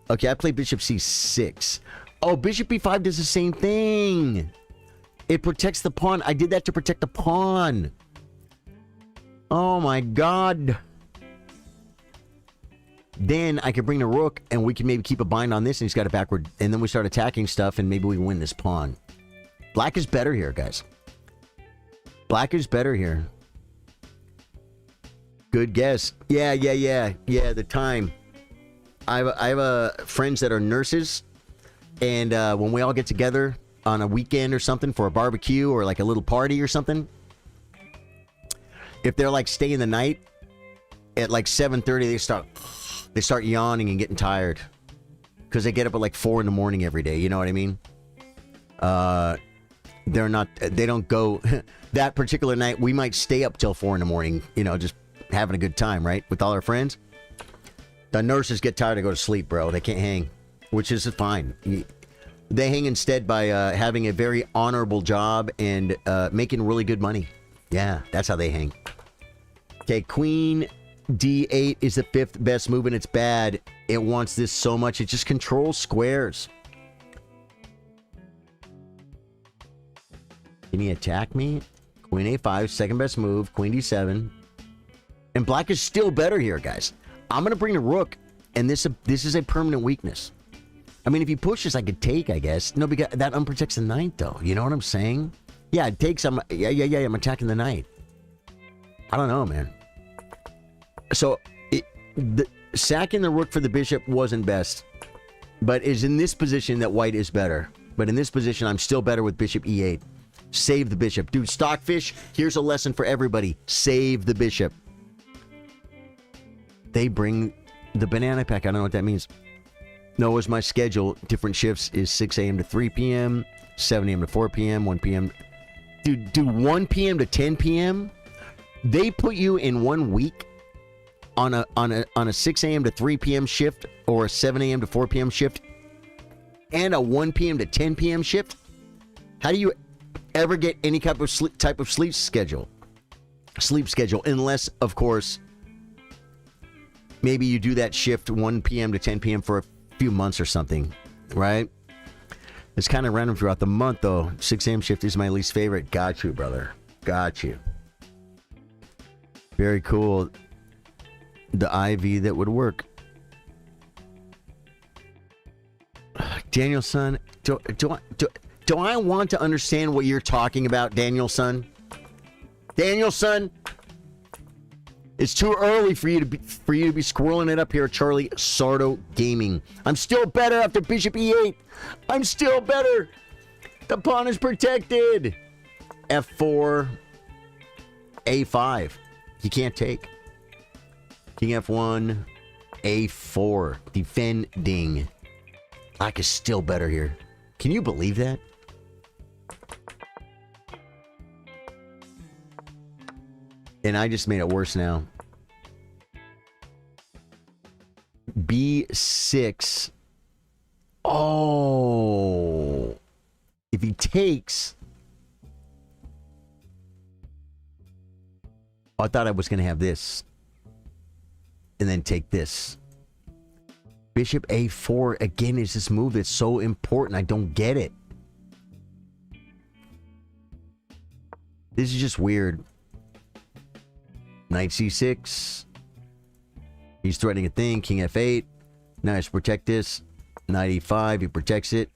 Okay, I played Bishop C6. Oh, Bishop B5 does the same thing. It protects the pawn. I did that to protect the pawn. Oh my god. Then I could bring the rook and we can maybe keep a bind on this and he's got it backward. And then we start attacking stuff and maybe we win this pawn. Black is better here, guys. Black is better here. Good guess. Yeah, the time. I have friends that are nurses. And when we all get together on a weekend or something for a barbecue or like a little party or something, if they're like staying the night at like 7:30, they start yawning and getting tired because they get up at like 4 in the morning every day. You know what I mean? They don't go that particular night. We might stay up till 4 in the morning, you know, just having a good time, right? With all our friends. The nurses get tired and go to sleep, bro. They can't hang, which is fine. They hang instead by having a very honorable job and making really good money. Yeah, that's how they hang. Okay, Queen D8 is the 5th best move, and it's bad. It wants this so much. It just controls squares. Can he attack me? Queen A5, 2nd best move. Queen D7. And black is still better here, guys. I'm going to bring the rook, and this is a permanent weakness. I mean, if he pushes, I could take, I guess. No, because that unprotects the knight, though. You know what I'm saying? Yeah, it takes. I'm attacking the knight. I don't know, man. So, the sacking the rook for the bishop wasn't best. But is in this position that white is better. But in this position, I'm still better with bishop E8. Save the bishop. Dude, Stockfish, here's a lesson for everybody. Save the bishop. They bring the banana pack. I don't know what that means. No, it was my schedule. Different shifts is 6 a.m. to 3 p.m., 7 a.m. to 4 p.m., 1 p.m. Dude, 1 p.m. to 10 p.m.? They put you in 1 week on a 6 a.m. to 3 p.m. shift or a 7 a.m. to 4 p.m. shift and a 1 p.m. to 10 p.m. shift? How do you ever get any type of sleep schedule? Sleep schedule, unless, of course, maybe you do that shift 1 p.m. to 10 p.m. for a few months or something, right? It's kind of random throughout the month, though. 6 a.m. shift is my least favorite. Got you, brother. Got you. Very cool. The IV that would work. Danielson, do I want to understand what you're talking about, Danielson? Danielson? It's too early for you to be squirreling it up here, Charly. Sardo Gaming. I'm still better after Bishop E8. I'm still better. The pawn is protected. F4. 4, A5. You can't take. King F1, A4, defending. Black is still better here. Can you believe that? And I just made it worse now. B6. Oh. If he takes... I thought I was going to have this. And then take this. Bishop A4. Again, is this move that's so important. I don't get it. This is just weird. Knight C6. He's threatening a thing. King F8. Nice. Protect this. Knight E5. He protects it.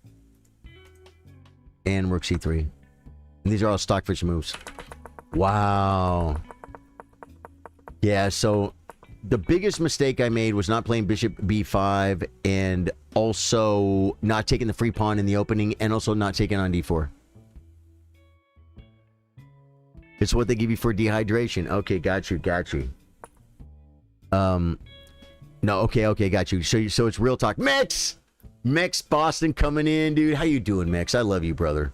And Rook C3. And these are all stockfish moves. Wow. Yeah, so the biggest mistake I made was not playing Bishop B5 and also not taking the free pawn in the opening and also not taking on D4. It's what they give you for dehydration. Okay, got you. No, okay, got you. So it's real talk. Mex Boston coming in, dude. How you doing, Mex? I love you, brother.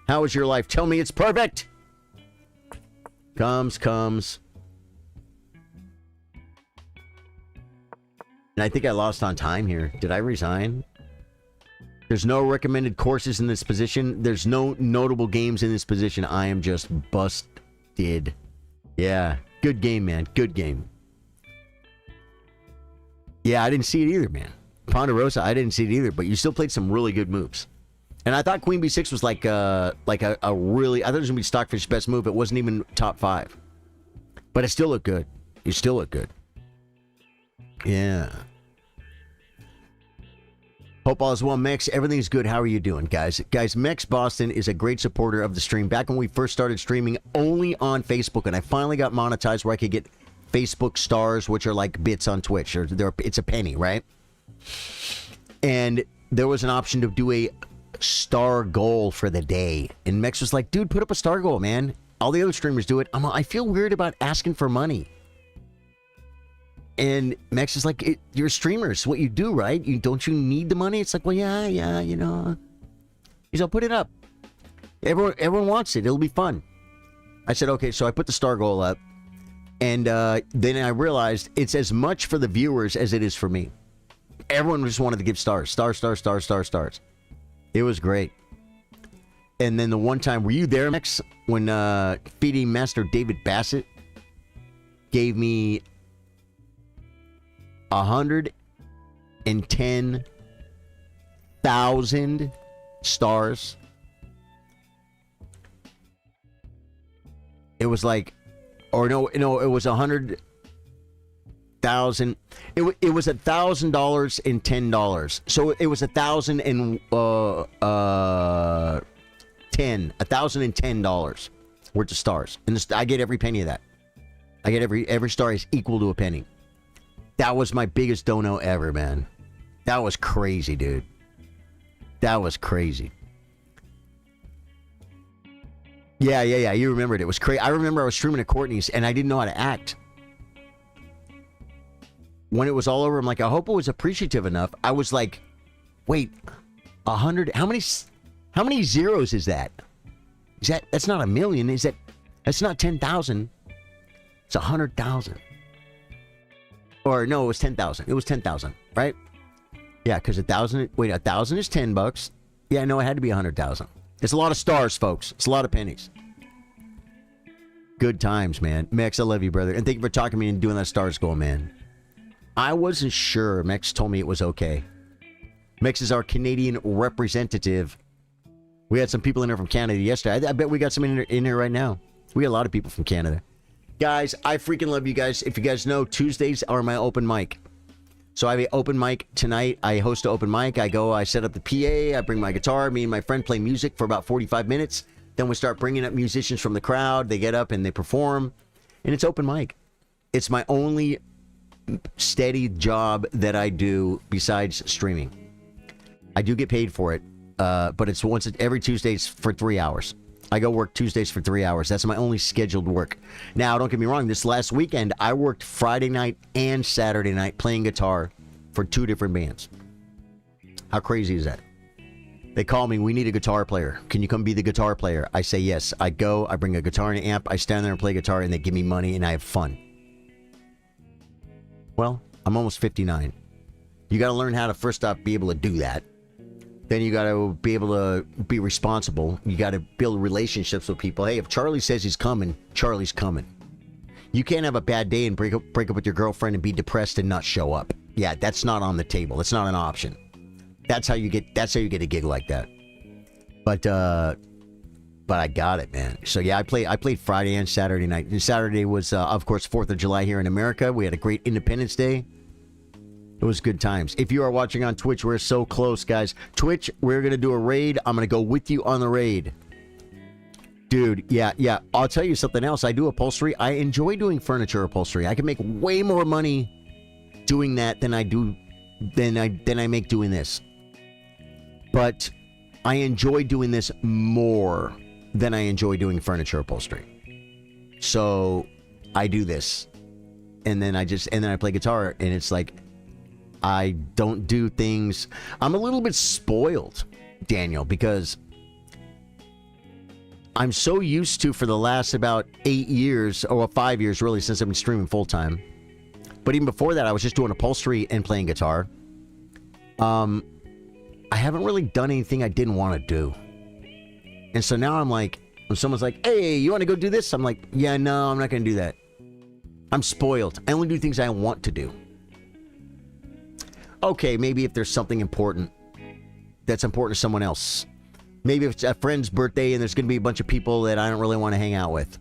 How is your life? Tell me it's perfect. Comes. And I think I lost on time here. Did I resign? There's no recommended courses in this position. There's no notable games in this position. I am just busted. Yeah. Good game, man. Good game. Yeah, I didn't see it either, man. Ponderosa, I didn't see it either, but you still played some really good moves. And I thought Queen B6 was like a really... I thought it was going to be Stockfish's best move. It wasn't even top 5. But it still looked good. You still look good. Yeah. Hope all is well, Mex. Everything's good. How are you doing, guys? Guys, Mex Boston is a great supporter of the stream. Back when we first started streaming only on Facebook, and I finally got monetized where I could get Facebook stars, which are like bits on Twitch. Or it's a penny, right? And there was an option to do a star goal for the day. And Mex was like, dude, put up a star goal, man. All the other streamers do it. I feel weird about asking for money. And Mex is like, you're streamers. What you do, right? Don't you need the money? It's like, well, yeah, you know. He's like, put it up. Everyone wants it. It'll be fun. I said, okay. So I put the star goal up. And then I realized it's as much for the viewers as it is for me. Everyone just wanted to give stars. Stars. It was great. And then the one time, were you there, Mex, when feeding Master David Bassett gave me 110,000 stars? It was like, or no, it was 100,000. It was $1,000 and $10. So it was $1,010 worth of stars, and I get every penny of that. I get every star is equal to a penny. That was my biggest dono ever, man. That was crazy, dude. That was crazy. Yeah. You remembered it. It was crazy. I remember I was streaming at Courtney's and I didn't know how to act. When it was all over, I'm like, I hope it was appreciative enough. I was like, wait, 100? How many zeros is that? That's not a million? That's not 10,000? It's 100,000. Or no, it was 10,000. It was 10,000, right? Yeah, because 1,000. Wait, 1,000 is $10. Yeah, no, it had to be 100,000. It's a lot of stars, folks. It's a lot of pennies. Good times, man. Mex, I love you, brother, and thank you for talking to me and doing that stars goal, man. I wasn't sure. Mex told me it was okay. Mex is our Canadian representative. We had some people in here from Canada yesterday. I bet we got some in here right now. We got a lot of people from Canada. Guys, I freaking love you guys. If you guys know, Tuesdays are my open mic. So I have an open mic tonight. I host an open mic. I set up the PA. I bring my guitar. Me and my friend play music for about 45 minutes. Then we start bringing up musicians from the crowd. They get up and they perform. And it's open mic. It's my only steady job that I do besides streaming. I do get paid for it. But it's every Tuesdays for 3 hours. I go work Tuesdays for 3 hours. That's my only scheduled work. Now, don't get me wrong. This last weekend, I worked Friday night and Saturday night playing guitar for 2 different bands. How crazy is that? They call me, we need a guitar player. Can you come be the guitar player? I say yes. I go, I bring a guitar and an amp, I stand there and play guitar, and they give me money, and I have fun. Well, I'm almost 59. You got to learn how to first off be able to do that. Then you got to be able to be responsible. You got to build relationships with people. Hey, if Charlie says he's coming, Charlie's coming. You can't have a bad day and break up with your girlfriend and be depressed and not show up. Yeah, that's not on the table. That's not an option. That's how you get a gig like that. But I got it, man. So yeah, I played Friday and Saturday night. And Saturday was of course 4th of July here in America. We had a great Independence Day. It was good times. If you are watching on Twitch, we're so close, guys. Twitch, we're going to do a raid. I'm going to go with you on the raid. Dude, yeah. I'll tell you something else. I do upholstery. I enjoy doing furniture upholstery. I can make way more money doing that than I make doing this. But I enjoy doing this more than I enjoy doing furniture upholstery. So I do this. And then I play guitar, and it's like I don't do things. I'm a little bit spoiled, Daniel, because I'm so used to, for the last about 8 years, or 5 years really, since I've been streaming full time. But even before that, I was just doing upholstery and playing guitar. I haven't really done anything I didn't want to do. And so now I'm like, when someone's like, hey, you want to go do this? I'm like, yeah, no, I'm not going to do that. I'm spoiled. I only do things I want to do. Okay, maybe if there's something important that's important to someone else. Maybe if it's a friend's birthday and there's going to be a bunch of people that I don't really want to hang out with.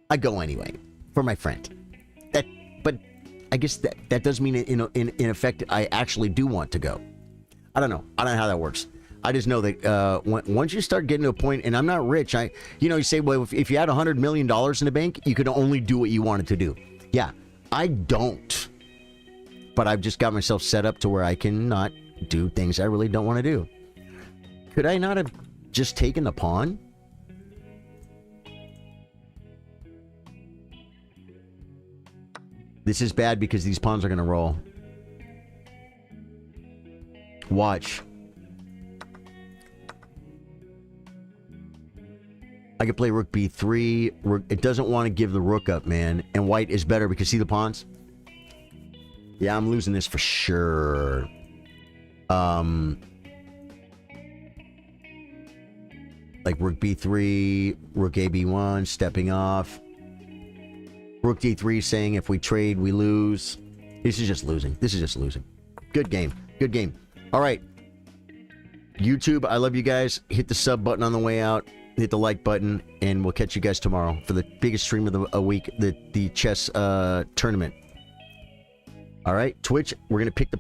I go anyway for my friend. But I guess that does mean in effect I actually do want to go. I don't know how that works. I just know that once you start getting to a point, and I'm not rich. You say, well, if you had $100 million in the bank, you could only do what you wanted to do. Yeah, I don't. But I've just got myself set up to where I cannot do things I really don't want to do. Could I not have just taken the pawn? This is bad because these pawns are going to roll. Watch. I could play rook b3. It doesn't want to give the rook up, man. And white is better because see the pawns? Yeah, I'm losing this for sure. Like rook b3, rook a b1, stepping off. Rook d3 saying if we trade, we lose. This is just losing. Good game. Good game. All right. YouTube, I love you guys. Hit the sub button on the way out. Hit the like button. And we'll catch you guys tomorrow for the biggest stream of the week, the chess tournament. All right, Twitch, we're going to pick the